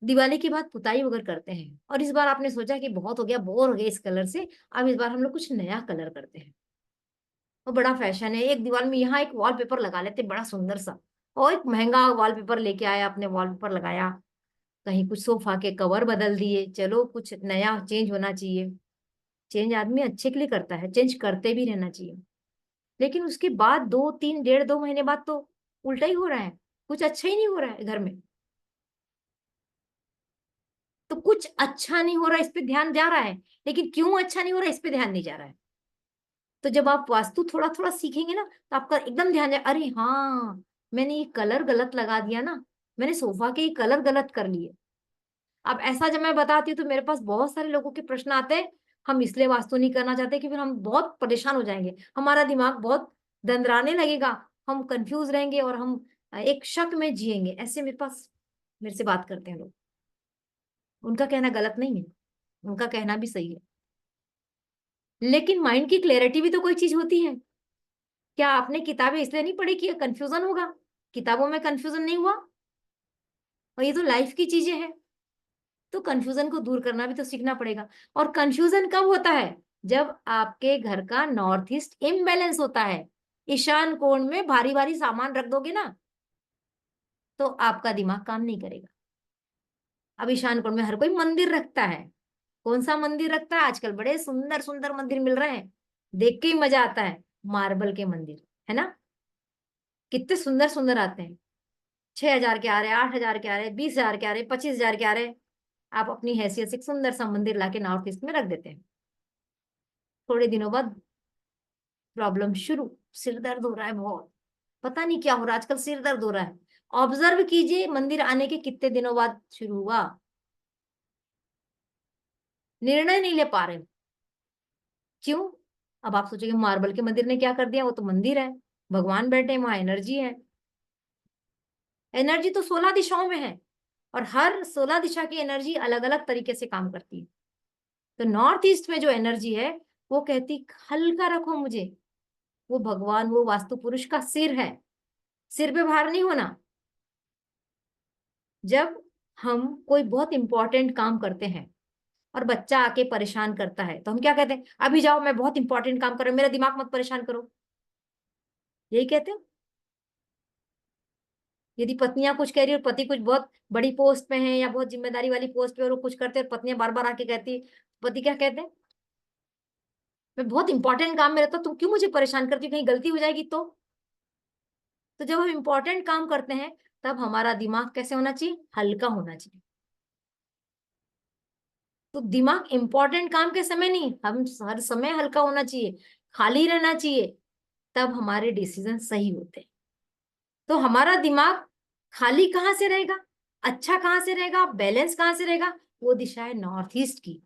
दिवाली के बाद पुताई वगैरह करते हैं, और इस बार आपने सोचा कि बहुत हो गया, बोर हो गए इस कलर से, अब इस बार हम लोग कुछ नया कलर करते हैं। वो बड़ा फैशन है, एक दीवार में यहाँ एक वॉलपेपर लगा लेते बड़ा सुंदर सा, और एक महंगा वॉलपेपर लेके आया, आपने वॉलपेपर लगाया, कहीं कुछ सोफा के कवर बदल दिए, चलो कुछ नया चेंज होना चाहिए। चेंज आदमी अच्छे के लिए करता है, चेंज करते भी रहना चाहिए। लेकिन उसके बाद 2 3 1.5 2 महीने बाद तो उल्टा ही हो रहा है, कुछ अच्छा ही नहीं हो रहा है घर में। तो कुछ अच्छा नहीं हो रहा, इस पे ध्यान जा रहा है, लेकिन क्यों अच्छा नहीं हो रहा, इस पे ध्यान नहीं जा रहा है। तो जब आप वास्तु थोड़ा थोड़ा सीखेंगे ना, तो आपका एकदम ध्यान जाए, अरे हाँ, मैंने ये कलर गलत लगा दिया ना, मैंने सोफा के ये कलर गलत कर लिए। अब ऐसा जब मैं बताती हूँ तो मेरे पास बहुत सारे लोगों के प्रश्न आते हैं, हम इसलिए वास्तु नहीं करना चाहते कि फिर हम बहुत परेशान हो जाएंगे, हमारा दिमाग बहुत दंदराने लगेगा, हम कंफ्यूज रहेंगे और हम एक शक में जिएंगे। ऐसे मेरे से बात करते हैं लोग। उनका कहना गलत नहीं है, उनका कहना भी सही है, लेकिन माइंड की क्लैरिटी भी तो कोई चीज होती है। क्या आपने किताबें इसलिए नहीं पढ़ी कि कंफ्यूजन होगा? किताबों में कंफ्यूजन नहीं हुआ, और ये तो लाइफ की चीजें हैं, तो कंफ्यूजन को दूर करना भी तो सीखना पड़ेगा। और कंफ्यूजन कब होता है? जब आपके घर का नॉर्थ ईस्ट इम्बैलेंस होता है। ईशान कोण में भारी भारी सामान रख दोगे ना, तो आपका दिमाग काम नहीं करेगा। अब ईशान कोण में हर कोई मंदिर रखता है, कौन सा मंदिर रखता है? आजकल बड़े सुंदर सुंदर मंदिर मिल रहे हैं, देख के ही मजा आता है। मार्बल के मंदिर, है ना, कितने सुंदर सुंदर आते हैं। 6,000 के आ रहे, 8,000 के आ रहे, 20,000 के आ रहे, 25,000 के आ रहे। आप अपनी हैसियत से एक सुंदर सा मंदिर लाके नॉर्थ ईस्ट में रख देते हैं, थोड़े दिनों बाद प्रॉब्लम शुरू, सिर दर्द हो रहा है बहुत, पता नहीं क्या हो रहा है आजकल, सिर दर्द हो रहा है। ऑब्जर्व कीजिए, मंदिर आने के कितने दिनों बाद शुरू हुआ। निर्णय नहीं ले पा रहे हो, क्यों? अब आप सोचेंगे मार्बल के मंदिर ने क्या कर दिया, वो तो मंदिर है, भगवान बैठे हैं वहां, एनर्जी है। एनर्जी तो 16 दिशाओं में है, और हर 16 दिशा की एनर्जी अलग अलग तरीके से काम करती है। तो नॉर्थ ईस्ट में जो एनर्जी है, वो कहती हल्का रखो मुझे। वो भगवान, वो वास्तु पुरुष का सिर है, सिर पे भार नहीं होना। जब हम कोई बहुत इंपॉर्टेंट काम करते हैं और बच्चा आके परेशान करता है, तो हम क्या कहते हैं? अभी जाओ, मैं बहुत इंपॉर्टेंट काम कर रहा हूं, मेरा दिमाग मत परेशान करो, यही कहते हैं। यदि पत्नियां कुछ कह रही है और पति कुछ बहुत बड़ी पोस्ट पे है या बहुत जिम्मेदारी वाली पोस्ट पे, और वो कुछ करते हैं, पत्नियां बार बार आके कहती, पति क्या कहते हैं? मैं बहुत इंपॉर्टेंट काम में रहता हूं, तुम क्यों मुझे परेशान करती हो, कहीं गलती हो जाएगी तो जब हम इंपॉर्टेंट काम करते हैं, तब हमारा दिमाग कैसे होना चाहिए? हल्का होना चाहिए। तो दिमाग इंपॉर्टेंट काम के समय नहीं, हम हर समय हल्का होना चाहिए, खाली रहना चाहिए, तब हमारे डिसीजन सही होते हैं। तो हमारा दिमाग खाली कहाँ से रहेगा, अच्छा कहाँ से रहेगा, बैलेंस कहाँ से रहेगा? वो दिशा है नॉर्थ ईस्ट की।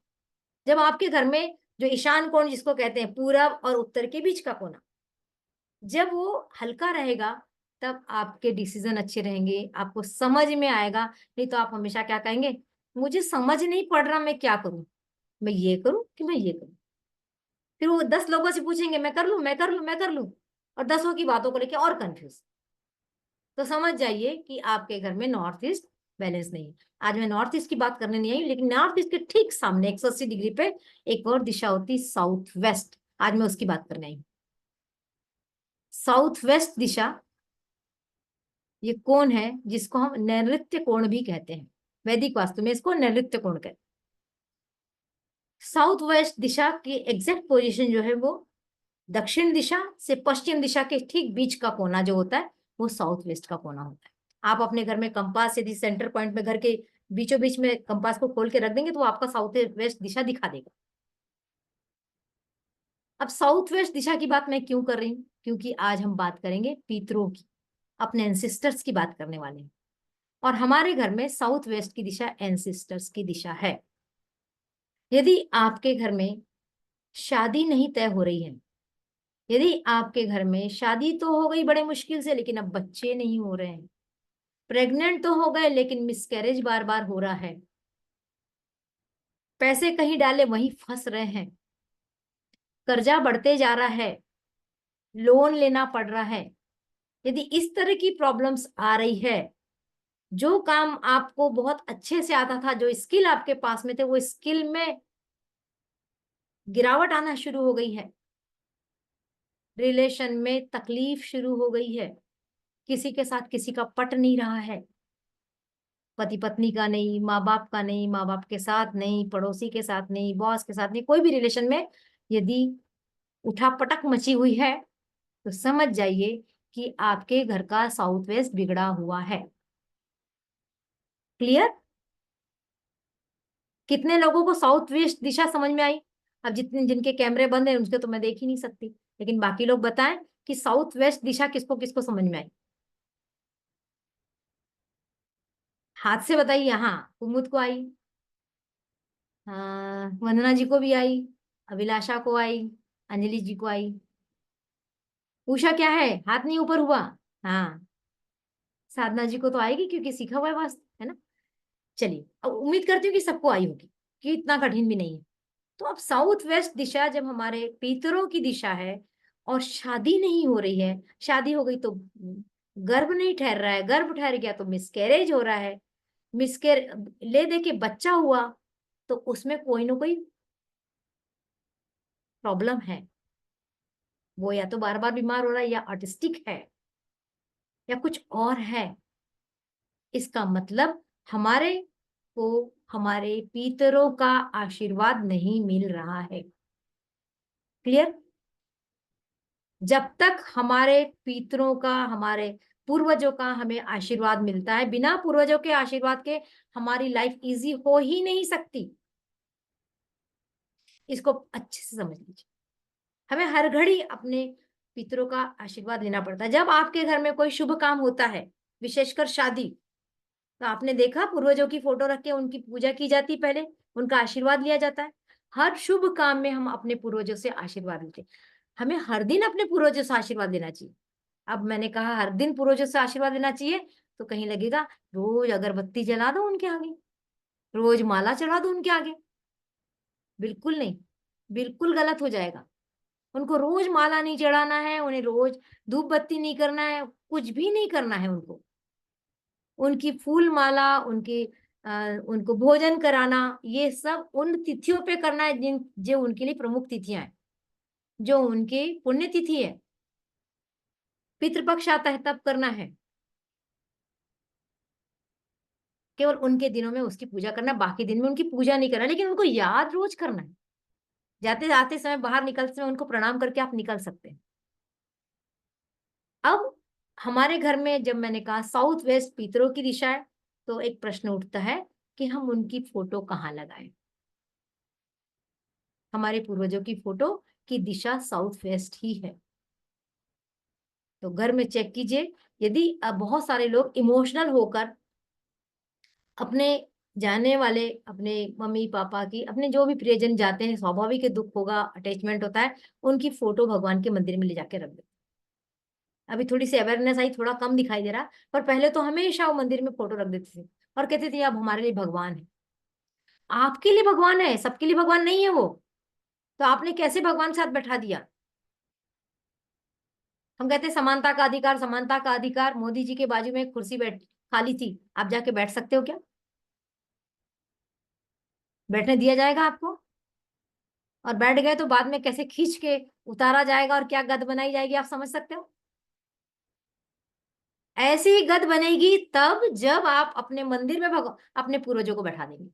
जब आपके घर में जो ईशान कोण जिसको कहते हैं, पूरब और उत्तर के बीच का कोना, जब वो हल्का रहेगा, तब आपके डिसीजन अच्छे रहेंगे, आपको समझ में आएगा। नहीं तो आप हमेशा क्या कहेंगे? मुझे समझ नहीं पड़ रहा, मैं क्या करूं, मैं ये करूं कि मैं ये करूं। फिर वो 10 लोगों से पूछेंगे, मैं कर लूं, मैं कर लूं, मैं कर लूं, और 10 की बातों को लेके और कंफ्यूज। तो समझ जाइए कि आपके घर में नॉर्थ ईस्ट बैलेंस नहीं है। आज मैं नॉर्थ ईस्ट की बात करने नहीं आई, लेकिन नॉर्थ ईस्ट के ठीक सामने 180 डिग्री पे एक और दिशा होती, साउथ वेस्ट। आज मैं उसकी बात करने आई हूँ। साउथ वेस्ट दिशा, ये कोण है जिसको हम नैऋत्य कोण भी कहते हैं। वैदिक वास्तु में इसको नैऋत्य कोण कहते हैं। साउथ वेस्ट दिशा की एग्जैक्ट पोजीशन जो है, वो दक्षिण दिशा से पश्चिम दिशा के ठीक बीच का कोना जो होता है, वो साउथ वेस्ट का कोना होता है। आप अपने घर में कंपास यदि सेंटर पॉइंट में घर के बीचों बीच में कंपास को खोल के रख देंगे, तो वो आपका साउथ वेस्ट दिशा दिखा देगा। अब साउथ वेस्ट दिशा की बात मैं क्यों कर रही हूँ? क्योंकि आज हम बात करेंगे पितरों की, अपने एंसेस्टर्स की बात करने वाले हैं। और हमारे घर में साउथ वेस्ट की दिशा एंसेस्टर्स की दिशा है। यदि आपके घर में शादी नहीं तय हो रही है, यदि आपके घर में शादी तो हो गई बड़े मुश्किल से, लेकिन अब बच्चे नहीं हो रहे हैं, प्रेग्नेंट तो हो गए लेकिन मिसकैरेज बार बार हो रहा है, पैसे कहीं डाले वहीं फंस रहे हैं, कर्जा बढ़ते जा रहा है, लोन लेना पड़ रहा है, यदि इस तरह की प्रॉब्लम्स आ रही है, जो काम आपको बहुत अच्छे से आता था, जो स्किल आपके पास में थे, वो स्किल में गिरावट आना शुरू हो गई है, रिलेशन में तकलीफ शुरू हो गई है, किसी के साथ किसी का पट नहीं रहा है, पति पत्नी का नहीं, माँ बाप का नहीं, माँ बाप के साथ नहीं, पड़ोसी के साथ नहीं, बॉस के साथ नहीं, कोई भी रिलेशन में यदि उठापटक मची हुई है, तो समझ जाइए कि आपके घर का साउथ वेस्ट बिगड़ा हुआ है। क्लियर? कितने लोगों को साउथ वेस्ट दिशा समझ में आई? अब जितने जिनके कैमरे बंद हैं उसके तो मैं देख ही नहीं सकती, लेकिन बाकी लोग बताएं कि साउथ वेस्ट दिशा किसको किसको समझ में आई। हाथ से बताइए। हाँ, कुमुद को आई, वंदना जी को भी आई, अभिलाषा को आई, अंजलि जी को आई। उषा क्या है, हाथ नहीं ऊपर हुआ। हाँ, साधना जी को तो आएगी क्योंकि सीखा हुआ है वास्तु, है ना। चलिए, अब उम्मीद करती हूँ कि सबको आई होगी, कि इतना कठिन भी नहीं है। तो अब साउथ वेस्ट दिशा जब हमारे पितरों की दिशा है और शादी नहीं हो रही है, शादी हो गई तो गर्भ नहीं ठहर रहा है, गर्भ ठहर गया तो मिसकैरेज हो रहा है, मिसकैर ले दे के बच्चा हुआ, तो उसमें कोई ना कोई प्रॉब्लम है। वो या तो बार बार बीमार हो रहा है, या ऑटिस्टिक है, या कुछ और है। इसका मतलब हमारे को हमारे पितरों का आशीर्वाद नहीं मिल रहा है। क्लियर? जब तक हमारे पितरों का, हमारे पूर्वजों का हमें आशीर्वाद मिलता है, बिना पूर्वजों के आशीर्वाद के हमारी लाइफ इजी हो ही नहीं सकती। इसको अच्छे से समझ लीजिए। हमें हर घड़ी अपने पितरों का आशीर्वाद लेना पड़ता है। जब आपके घर में कोई शुभ काम होता है, विशेषकर शादी, तो आपने देखा पूर्वजों की फोटो रख के उनकी पूजा की जाती, पहले उनका आशीर्वाद लिया जाता है। हर शुभ काम में हम अपने पूर्वजों से आशीर्वाद लेते हैं। हमें हर दिन अपने पूर्वजों से आशीर्वाद लेना चाहिए। अब मैंने कहा हर दिन पूर्वजों से आशीर्वाद लेना चाहिए, तो कहीं लगेगा रोज अगरबत्ती जला दो उनके आगे, रोज माला चढ़ा दो उनके आगे। बिल्कुल नहीं, बिल्कुल गलत हो जाएगा। उनको रोज माला नहीं चढ़ाना है, उन्हें रोज धूप बत्ती नहीं करना है, कुछ भी नहीं करना है उनको। उनकी फूल माला, उनको भोजन कराना, ये सब उन तिथियों पे करना है जिन जो उनके लिए प्रमुख तिथियां हैं, जो उनकी पुण्य तिथि है। पितृपक्ष आता है तब करना है, केवल उनके दिनों में उसकी पूजा करना, बाकी दिन में उनकी पूजा नहीं करना, लेकिन उनको याद रोज करना है। जाते आते समय, बाहर निकलते समय उनको प्रणाम करके आप निकल सकते हैं। अब हमारे घर में जब मैंने कहा साउथ वेस्ट पितरों की दिशा है, तो एक प्रश्न उठता है कि हम उनकी फोटो कहाँ लगाएं। हमारे पूर्वजों की फोटो की दिशा साउथ वेस्ट ही है। तो घर में चेक कीजिए। यदि बहुत सारे लोग इमोशनल होकर अपने जाने वाले, अपने मम्मी पापा की, अपने जो भी प्रियजन जाते हैं, स्वाभाविक है, दुख होगा, अटैचमेंट होता है, उनकी फोटो भगवान के मंदिर में ले जाके रख दो। अभी थोड़ी सी अवेयरनेस आई, थोड़ा कम दिखाई दे रहा, पर पहले तो हमेशा वो मंदिर में फोटो रख देते थे और कहते थे अब हमारे लिए भगवान है। आपके लिए भगवान है, सबके लिए भगवान नहीं है वो। तो आपने कैसे भगवान के साथ बैठा दिया? हम कहते हैं समानता का अधिकार, समानता का अधिकार। मोदी जी के बाजू में एक कुर्सी बैठ खाली थी, आप जाके बैठ सकते हो क्या? बैठने दिया जाएगा आपको? और बैठ गए तो बाद में कैसे खींच के उतारा जाएगा और क्या गद बनाई जाएगी, आप समझ सकते हो? ऐसी ही गद बनेगी तब जब आप अपने मंदिर में अपने पूर्वजों को बैठा देंगे।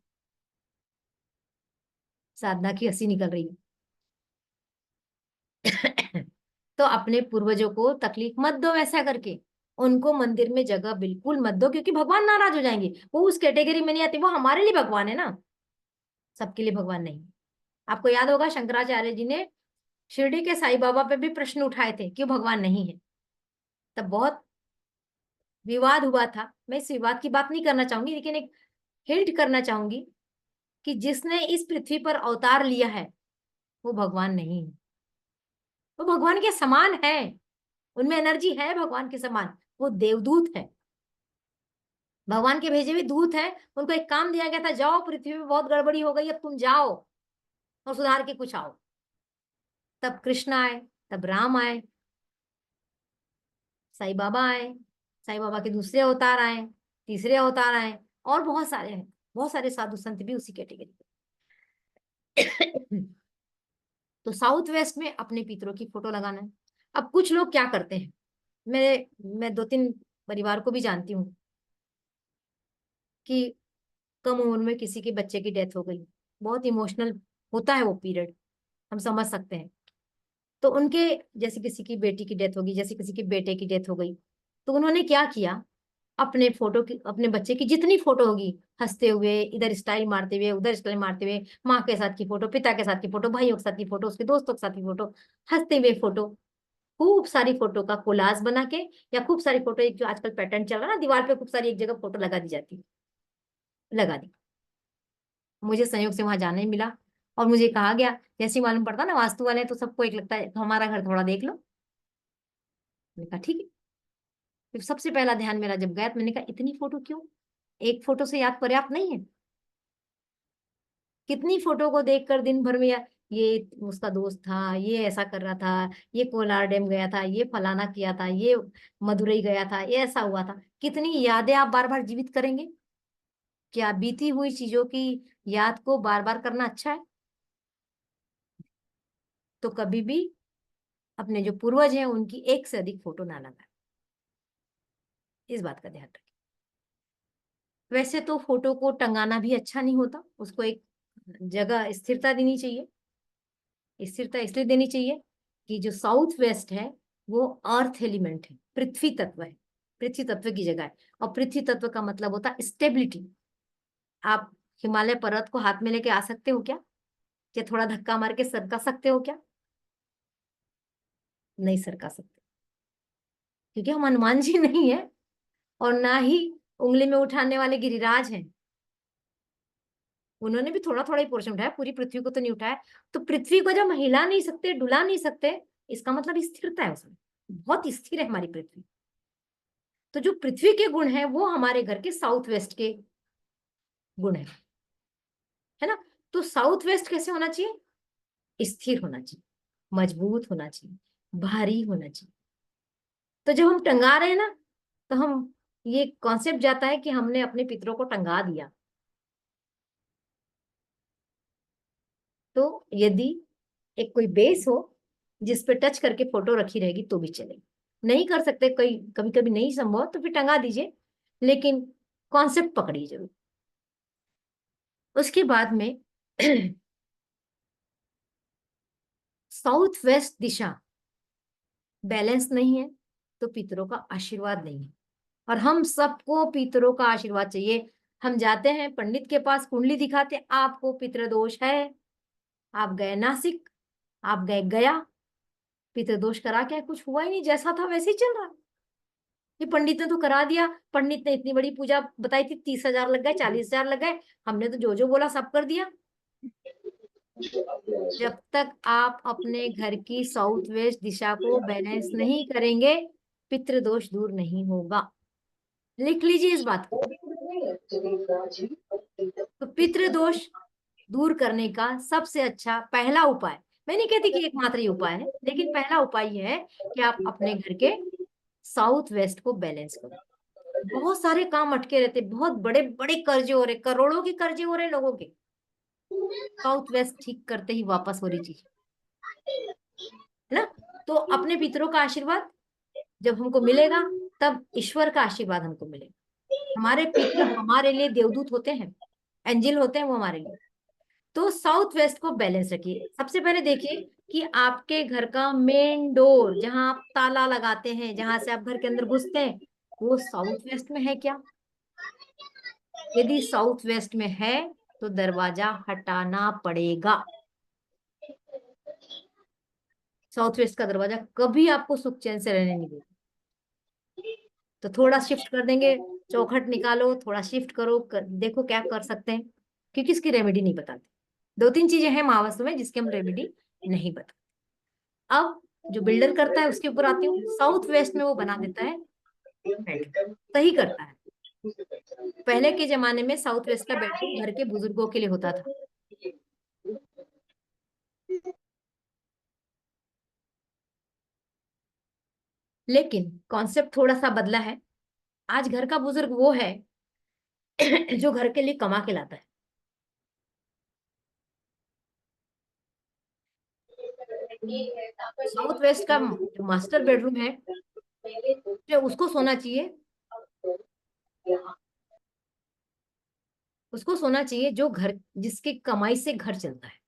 साधना की हंसी निकल रही है। तो अपने पूर्वजों को तकलीफ मत दो वैसा करके, उनको मंदिर में जगह बिल्कुल मत दो, क्योंकि भगवान नाराज हो जाएंगे। वो उस कैटेगरी में नहीं आते, वो हमारे लिए भगवान है ना, सबके लिए भगवान नहीं। आपको याद होगा शंकराचार्य जी ने शिरडी के साईं बाबा पे भी प्रश्न उठाए थे, क्यों भगवान नहीं है। तब बहुत विवाद हुआ था। मैं इस विवाद की बात नहीं करना चाहूंगी, लेकिन एक हिंट करना चाहूंगी कि जिसने इस पृथ्वी पर अवतार लिया है वो भगवान नहीं है। वो भगवान के समान है, उनमें एनर्जी है भगवान के समान। वो देवदूत है, भगवान के भेजे हुए दूत है। उनको एक काम दिया गया था, जाओ पृथ्वी में बहुत गड़बड़ी हो गई, अब तुम जाओ और सुधार के कुछ आओ। तब कृष्ण आए, तब राम आए, साईं बाबा आए, साईं बाबा के दूसरे अवतार आए, तीसरे अवतार आए, और बहुत सारे हैं। बहुत सारे साधु संत भी उसी कैटेगरी में। तो साउथ वेस्ट में अपने पितरों की फोटो लगाना है। अब कुछ लोग क्या करते हैं, मैं 2-3 परिवार को भी जानती हूँ कि कम उम्र में किसी के बच्चे की डेथ हो गई, बहुत इमोशनल होता है वो पीरियड, हम समझ सकते हैं। तो उनके, जैसे किसी की बेटी की डेथ होगी, जैसे किसी के बेटे की डेथ हो गई, तो उन्होंने क्या किया, अपने फोटो की, अपने बच्चे की जितनी फोटो होगी, हंसते हुए, इधर स्टाइल मारते हुए, उधर स्टाइल मारते हुए, माँ के साथ की फोटो, पिता के साथ की फोटो, भाइयों के साथ की फोटो, उसके दोस्तों के साथ की फोटो, हंसते हुए फोटो, खूब सारी फोटो का कोलाज बना के, या खूब सारी फोटो, एक जो आजकल पैटर्न चल रहा है ना, दीवार पे खूब सारी एक जगह फोटो लगा दी जाती है, लगा दी। मुझे संयोग से वहां जाने मिला और मुझे कहा गया, जैसे ही मालूम पड़ता ना वास्तु वाले हैं, तो सबको एक लगता है तो हमारा घर थोड़ा देख लो। मैंने कहा ठीक है। फिर सबसे पहला ध्यान मेरा जब गया तो मैंने कहा इतनी फोटो क्यों, एक फोटो से याद पर्याप्त नहीं है? कितनी फोटो को देखकर दिन भर में ये उसका दोस्त था, ये ऐसा कर रहा था, ये कोलार डैम गया था, ये फलाना किया था, ये मदुरई गया था, ये ऐसा हुआ था, कितनी यादें आप बार बार जीवित करेंगे? क्या बीती हुई चीजों की याद को बार बार करना अच्छा है? तो कभी भी अपने जो पूर्वज हैं उनकी एक से अधिक फोटो ना लगाएं, इस बात का ध्यान रखें। वैसे तो फोटो को टंगाना भी अच्छा नहीं होता, उसको एक जगह स्थिरता देनी चाहिए। स्थिरता इसलिए देनी चाहिए कि जो साउथ वेस्ट है वो अर्थ एलिमेंट है, पृथ्वी तत्व है, पृथ्वी तत्व की जगह है। और पृथ्वी तत्व का मतलब होता है स्टेबिलिटी। आप हिमालय पर्वत को हाथ में लेके आ सकते हो क्या? क्या थोड़ा धक्का मार के सरका सकते हो क्या? नहीं सरका सकते, क्योंकि हम हनुमान जी नहीं है और ना ही उंगली में उठाने वाले गिरिराज हैं। उन्होंने भी थोड़ा थोड़ा ही पोर्शन उठाया, पूरी पृथ्वी को तो नहीं उठाया। तो पृथ्वी को जब हिला नहीं सकते, डुला नहीं सकते, इसका मतलब स्थिरता है उसमें, बहुत स्थिर है हमारी पृथ्वी। तो जो पृथ्वी के गुण है वो हमारे घर के साउथ वेस्ट के गुण है ना? तो साउथ वेस्ट कैसे होना चाहिए? स्थिर होना चाहिए, मजबूत होना चाहिए, भारी होना चाहिए। तो जब हम टंगा रहे हैं ना, तो हम, ये कॉन्सेप्ट जाता है कि हमने अपने पितरों को टंगा दिया। तो यदि एक कोई बेस हो जिस पे टच करके फोटो रखी रहेगी तो भी चलेगी। नहीं कर सकते, कोई कभी कभी नहीं संभव, तो फिर टंगा दीजिए, लेकिन कॉन्सेप्ट पकड़िए जरूर। उसके बाद में साउथ वेस्ट दिशा बैलेंस नहीं है तो पितरों का आशीर्वाद नहीं है। और हम सबको पितरों का आशीर्वाद चाहिए। हम जाते हैं पंडित के पास, कुंडली दिखाते, आपको पितृदोष है, आप गए नासिक, आप गए गया, पितृदोष करा क्या? कुछ हुआ ही नहीं, जैसा था वैसे ही चल रहा। ये पंडित ने तो करा दिया, पंडित ने इतनी बड़ी पूजा बताई थी, 30,000 लग गए, 40,000 लग गए, हमने तो जो जो बोला सब कर दिया। जब तक आप अपने घर की साउथ वेस्ट दिशा को बैलेंस नहीं करेंगे, पितृदोष दूर नहीं होगा। लिख लीजिए इस बात को। तो पितृदोष दूर करने का सबसे अच्छा पहला उपाय, मैं नहीं कहती कि एकमात्र ही उपाय है, लेकिन पहला उपाय यह है कि आप अपने घर के साउथ वेस्ट को बैलेंस करो। बहुत सारे काम अटके रहते, बहुत बड़े बड़े कर्जे हो रहे, करोड़ों के कर्जे हो रहे लोगों के, साउथ वेस्ट ठीक करते ही वापस हो रही चीज है ना? तो अपने पितरों का आशीर्वाद जब हमको मिलेगा, तब ईश्वर का आशीर्वाद हमको मिलेगा। हमारे पितर हमारे लिए देवदूत होते हैं, एंजल होते हैं वो हमारे लिए। तो साउथ वेस्ट को बैलेंस रखिए। सबसे पहले देखिए कि आपके घर का मेन डोर, जहां आप ताला लगाते हैं, जहां से आप घर के अंदर घुसते हैं, वो साउथ वेस्ट में है क्या? यदि साउथ वेस्ट में है तो दरवाजा हटाना पड़ेगा। साउथ वेस्ट का दरवाजा कभी आपको सुख चैन से रहने नहीं देगा। तो थोड़ा शिफ्ट कर देंगे, चौखट निकालो, थोड़ा शिफ्ट करो, देखो क्या कर सकते हैं, क्योंकि इसकी रेमेडी नहीं बताते। 2-3 चीजें हैं महावास्तु में जिसकी हम रेमेडी नहीं बताते। अब जो बिल्डर करता है उसके ऊपर आती हूँ। साउथ वेस्ट में वो बना देता है बेडरूम, सही करता है। पहले के जमाने में साउथ वेस्ट का बेडरूम घर के बुजुर्गों के लिए होता था। लेकिन कॉन्सेप्ट थोड़ा सा बदला है। आज घर का बुजुर्ग वो है जो घर के लिए कमा के लाता है। साउथ वेस्ट का जो मास्टर बेडरूम है, जो उसको सोना चाहिए, उसको सोना चाहिए जो घर, जिसके कमाई से घर चलता है।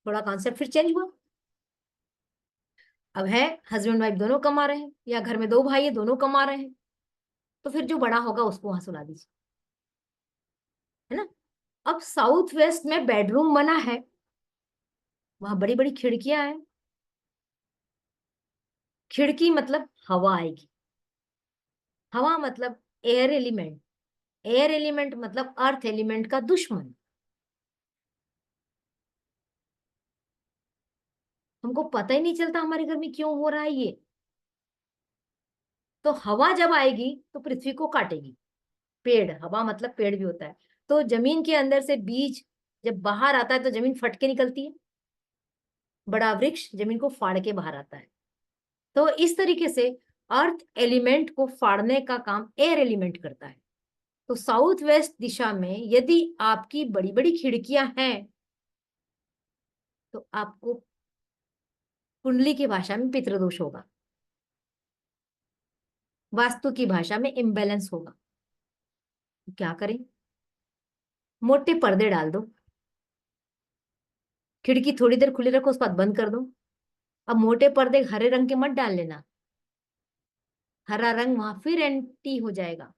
थोड़ा कॉन्सेप्ट फिर चेंज हुआ। अब है हस्बैंड वाइफ दोनों कमा रहे हैं, या घर में 2 भाई है दोनों कमा रहे हैं, तो फिर जो बड़ा होगा उसको वहां सुला दीजिए, है ना। अब साउथ वेस्ट में बेडरूम बना है, वहां बड़ी बड़ी खिड़कियां हैं। खिड़की मतलब हवा आएगी, हवा मतलब एयर एलिमेंट, एयर एलिमेंट मतलब अर्थ एलिमेंट का दुश्मन। हमको पता ही नहीं चलता हमारे घर में क्यों हो रहा है ये। तो हवा जब आएगी तो पृथ्वी को काटेगी। पेड़, हवा मतलब पेड़ भी होता है। तो जमीन के अंदर से बीज जब बाहर आता है तो जमीन फट के निकलती है, बड़ा वृक्ष जमीन को फाड़ के बाहर आता है। तो इस तरीके से अर्थ एलिमेंट को फाड़ने का काम एयर एलिमेंट करता है। तो साउथ वेस्ट दिशा में यदि आपकी बड़ी बड़ी खिड़कियां हैं तो आपको कुंडली की भाषा में पितृदोष होगा, वास्तु की भाषा में इम्बैलेंस होगा। तो क्या करें? मोटे पर्दे डाल दो, खिड़की थोड़ी देर खुली रखो, उसके बाद बंद कर दो। अब मोटे पर्दे हरे रंग के मत डाल लेना, हरा रंग वहां फिर एंटी हो जाएगा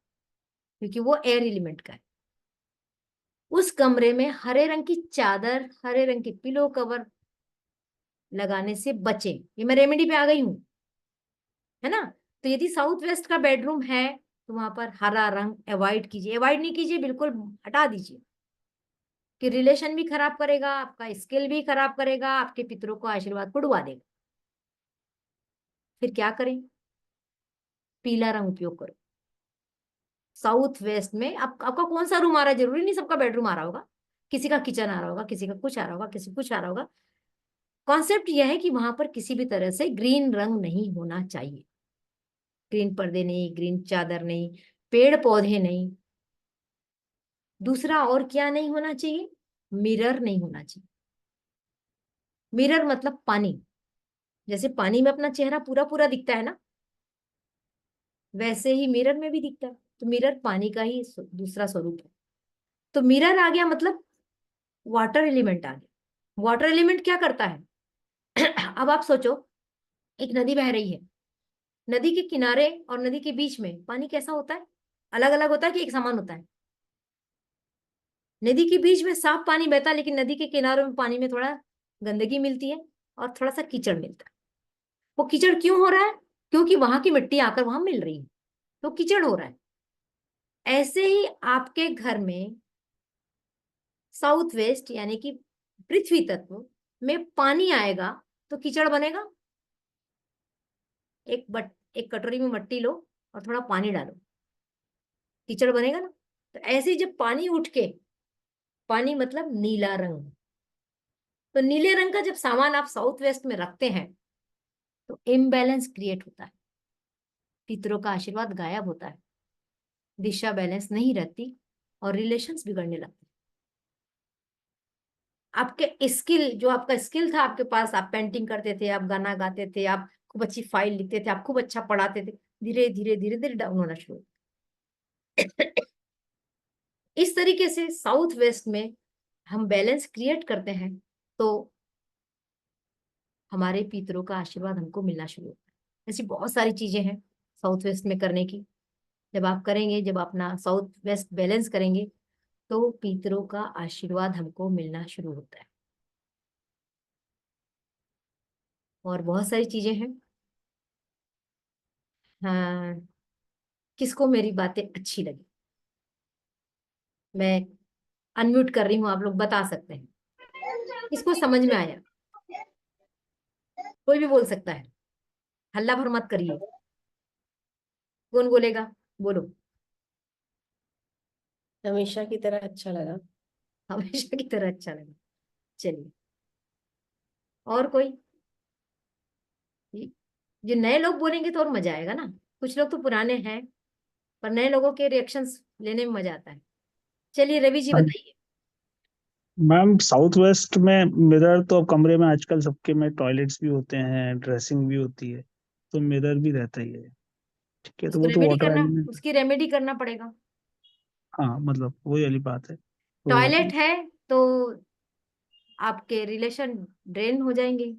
क्योंकि वो एयर एलिमेंट का है। उस कमरे में हरे रंग की चादर, हरे रंग की पिलो कवर लगाने से बचे। ये मैं रेमेडी पे आ गई हूं, है ना। तो यदि साउथ वेस्ट का बेडरूम है तो वहां पर हरा रंग अवॉइड कीजिए, अवॉइड नहीं कीजिए, बिल्कुल हटा दीजिए, कि रिलेशन भी खराब करेगा, आपका स्किल भी खराब करेगा, आपके पितरों को आशीर्वाद उड़वा देगा। फिर क्या करें? पीला रंग उपयोग करो। साउथ वेस्ट में आपका कौन सा रूम आ रहा है, जरूरी नहीं सबका बेडरूम आ रहा होगा, किसी का किचन आ रहा होगा, किसी का कुछ आ रहा होगा, किसी का कुछ आ रहा होगा। कॉन्सेप्ट यह है कि वहां पर किसी भी तरह से ग्रीन रंग नहीं होना चाहिए। ग्रीन पर्दे नहीं, ग्रीन चादर नहीं, पेड़ पौधे नहीं। दूसरा और क्या नहीं होना चाहिए? मिरर नहीं होना चाहिए। मिरर मतलब पानी, जैसे पानी में अपना चेहरा पूरा पूरा दिखता है ना, वैसे ही मिरर में भी दिखता है। तो मिरर पानी का ही दूसरा स्वरूप है। तो मिरर आ गया मतलब वाटर एलिमेंट आ गया। वाटर एलिमेंट क्या करता है? अब आप सोचो, एक नदी बह रही है, नदी के किनारे और नदी के बीच में पानी कैसा होता है? अलग अलग होता है कि एक समान होता है? नदी के बीच में साफ पानी बहता है, लेकिन नदी के किनारों में पानी में थोड़ा गंदगी मिलती है और थोड़ा सा कीचड़ मिलता है। वो कीचड़ क्यों हो रहा है? क्योंकि वहां की मिट्टी आकर वहां मिल रही है, तो कीचड़ हो रहा है। ऐसे ही आपके घर में साउथ वेस्ट यानी कि पृथ्वी तत्व में पानी आएगा तो कीचड़ बनेगा। एक कटोरी में मट्टी लो और थोड़ा पानी डालो, कीचड़ बनेगा ना। तो ऐसे ही जब पानी उठ के, पानी मतलब नीला रंग, तो नीले रंग का जब सामान आप साउथ वेस्ट में रखते हैं तो इम्बैलेंस क्रिएट होता है, पितरों का आशीर्वाद गायब होता है, दिशा बैलेंस नहीं रहती और रिलेशंस बिगड़ने लगते हैं। आपके स्किल, जो आपका स्किल था आपके पास, आप पेंटिंग करते थे, आप गाना गाते थे, आप खूब अच्छी फाइल लिखते थे, आप खूब अच्छा पढ़ाते थे, धीरे धीरे धीरे धीरे डाउन होना शुरू हुआ। इस तरीके से साउथ वेस्ट में हम बैलेंस क्रिएट करते हैं तो हमारे पितरों का आशीर्वाद हमको मिलना शुरू होता है। ऐसी बहुत सारी चीजें हैं साउथ वेस्ट में करने की। जब आप करेंगे, जब अपना साउथ वेस्ट बैलेंस करेंगे तो पितरों का आशीर्वाद हमको मिलना शुरू होता है। और बहुत सारी चीजें हैं। हाँ, किसको मेरी बातें अच्छी लगी? मैं अनम्यूट कर रही हूँ, आप लोग बता सकते हैं किसको समझ में आया। कोई भी बोल सकता है, हल्ला भर मत करिए। कौन बोलेगा? बोलो। हमेशा की तरह अच्छा लगा। हमेशा की तरह अच्छा लगा। चलिए, और कोई? जो नए लोग बोलेंगे तो और मजा आएगा ना। कुछ लोग तो पुराने हैं, पर नए लोगों के रिएक्शंस लेने में मजा आता है। चलिए रवि जी हाँ, बताइए। मैम साउथ वेस्ट में मिरर तो अब कमरे में आजकल सबके में टॉयलेट्स भी होते हैं, ड्रेसिंग भी होती है, तो मिरर भी रहता ही है। ठीक है, तो उसको वो तो रेमेडी वाटर करना, एलिमेंट। उसकी रेमेडी करना पड़ेगा। हाँ, मतलब वही वाली बात है तो। टॉयलेट है तो आपके रिलेशन ड्रेन हो जाएंगे,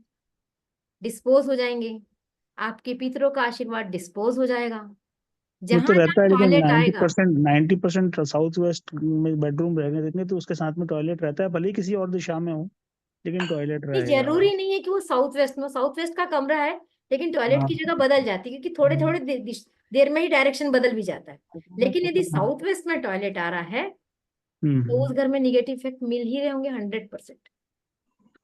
डिस्पोज हो जाएंगे, आपके पितरों का आशीर्वाद डिस्पोज हो जाएगा, वो जहां तो रहता है, लेकिन टॉयलेट आएगा 90% साउथ वेस्ट में बेडरूम रहेंगे तो उसके साथ में टॉयलेट रहता है, भले ही किसी और दिशा में हो, लेकिन टॉयलेट नहीं, रहेगा। जरूरी नहीं है कि वो साउथ वेस्ट में, साउथ वेस्ट का कमरा है लेकिन टॉयलेट हाँ। की जगह बदल जाती है, क्योंकि थोड़े थोड़े देर में ही डायरेक्शन बदल भी जाता है। लेकिन यदि साउथ वेस्ट में टॉयलेट आ रहा है तो उस घर में निगेटिव इफेक्ट मिल ही रहे होंगे 100%।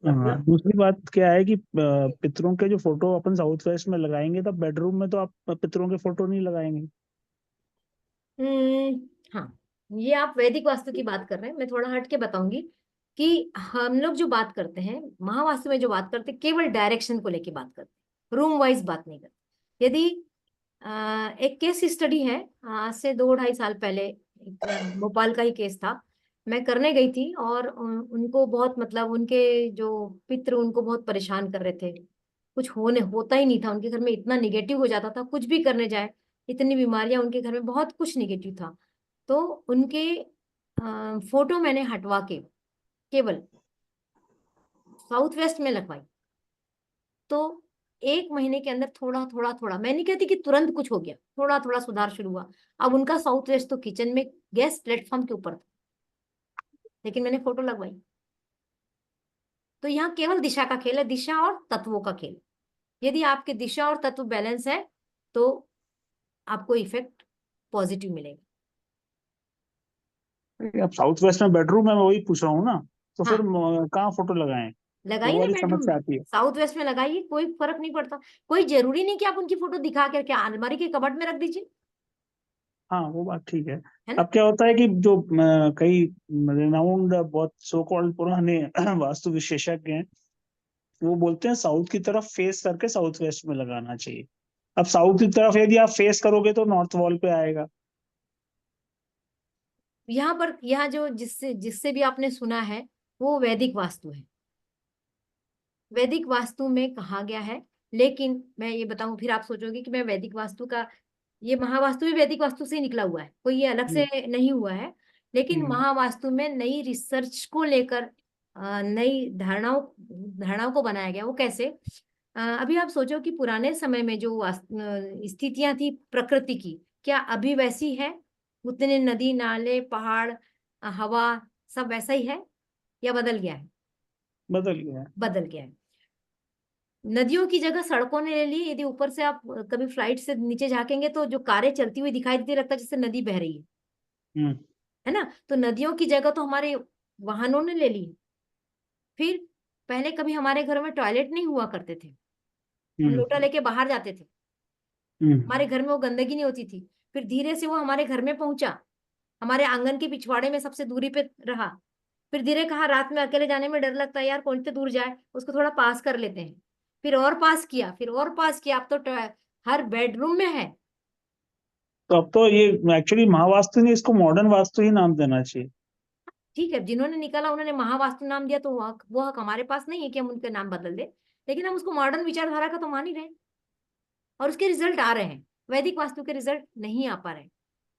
हाँ, दूसरी बात क्या है कि पितरों के जो फोटो अपन साउथ वेस्ट में लगाएंगे, तब बेडरूम में तो आप पितरों के फोटो नहीं लगाएंगे। हाँ, ये आप वैदिक वास्तु की बात कर रहे हैं, मैं थोड़ा हट के बताऊंगी कि हम लोग जो बात करते हैं महावास्तु में, जो बात करते हैं केवल डायरेक्शन को लेके बात करते हैं, रूम वाइज बात नहीं करते। यदि एक केस स्टडी है, आज से 2-2.5 साल पहले, एक भोपाल का ही केस था, मैं करने गई थी और उनको बहुत, मतलब उनके जो पितृ उनको बहुत परेशान कर रहे थे, कुछ होता ही नहीं था उनके घर में, इतना निगेटिव हो जाता था कुछ भी करने जाए, इतनी बीमारियां उनके घर में, बहुत कुछ निगेटिव था। तो उनके फोटो मैंने हटवा के केवल साउथ वेस्ट में लगवाई, तो 1 महीने के अंदर थोड़ा थोड़ा थोड़ा, मैं नहीं कहती कि तुरंत कुछ हो गया, थोड़ा थोड़ा सुधार शुरू हुआ। अब उनका साउथ वेस्ट तो किचन में गैस प्लेटफॉर्म के ऊपर था, लेकिन मैंने फोटो लगवाई। तो यहाँ केवल दिशा का खेल है, दिशा और तत्वों का खेल। यदि आपके दिशा और तत्व बैलेंस है तो आपको इफेक्ट पॉजिटिव मिलेगा। अब साउथ वेस्ट में बेडरूम है, मैं वही पूछ रहा हूँ ना, तो फिर हाँ, कहाँ फोटो लगाएं? लगाइए वो ना वाली बेडरूम समस्या में, आती है। साउथ वेस्ट में लगाइए, कोई फर्क नहीं पड़ता। कोई जरूरी नहीं कि आप उनकी फोटो दिखा करके अलमारी के कबर्ड में रख दीजिए, हाँ, वो बात ठीक है। है ना। अब क्या होता है कि जो कई रिनाउंड बहुत सो कॉल्ड पुराने वास्तु विशेषज्ञ हैं, वो बोलते हैं साउथ की तरफ फेस करके साउथ वेस्ट में लगाना चाहिए। अब साउथ की तरफ यदि आप फेस करोगे तो नॉर्थ वॉल पे आएगा। यहाँ पर, यहाँ जो जिससे जिससे भी आपने सुना है वो वैदिक वास्तु है, वैदिक वास्तु में कहा गया है। लेकिन मैं ये बताऊं, फिर आप सोचोगे कि मैं वैदिक वास्तु का, ये महावास्तु भी वैदिक वास्तु से ही निकला हुआ है, कोई ये अलग से नहीं हुआ है। लेकिन हम्म। महावास्तु में नई रिसर्च को लेकर नई धारणाओं धारणाओं को बनाया गया। वो कैसे? अभी आप सोचो कि पुराने समय में जो स्थितियां थी प्रकृति की, क्या अभी वैसी है? उतने नदी नाले पहाड़ हवा सब वैसा ही है या बदल गया है? बदल गया है। बदल गया है। नदियों की जगह सड़कों ने ले ली। यदि ऊपर से आप कभी फ्लाइट से नीचे झांकेंगे तो जो कारें चलती हुई दिखाई देती, लगता है जैसे नदी बह रही हम्म। है ना। तो नदियों की जगह तो हमारे वाहनों ने ले ली। फिर पहले कभी हमारे घरों में टॉयलेट नहीं हुआ करते थे, हम लोटा हम्म। लेके बाहर जाते थे, हमारे घर में वो गंदगी नहीं होती थी। फिर धीरे से वो हमारे घर में पहुंचा, हमारे आंगन के पिछवाड़े में सबसे दूरी पे रहा। फिर धीरे कहा रात में अकेले जाने में डर लगता है यार, कौन से दूर जाए, उसको थोड़ा पास कर लेते हैं। फिर और पास किया, फिर और पास किया, अब तो हर बेडरूम में है। तो अब तो ये एक्चुअली महावास्तु नहीं, इसको मॉडर्न वास्तु ही नाम देना चाहिए। ठीक है, जिन्होंने निकाला उन्होंने महावास्तु नाम दिया, तो वो हक हमारे पास नहीं है कि हम उनके नाम बदल दे। लेकिन हम उसको मॉडर्न विचारधारा का तो मान ही रहे हैं, और उसके रिजल्ट आ रहे हैं। वैदिक वास्तु के रिजल्ट नहीं आ पा रहे हैं।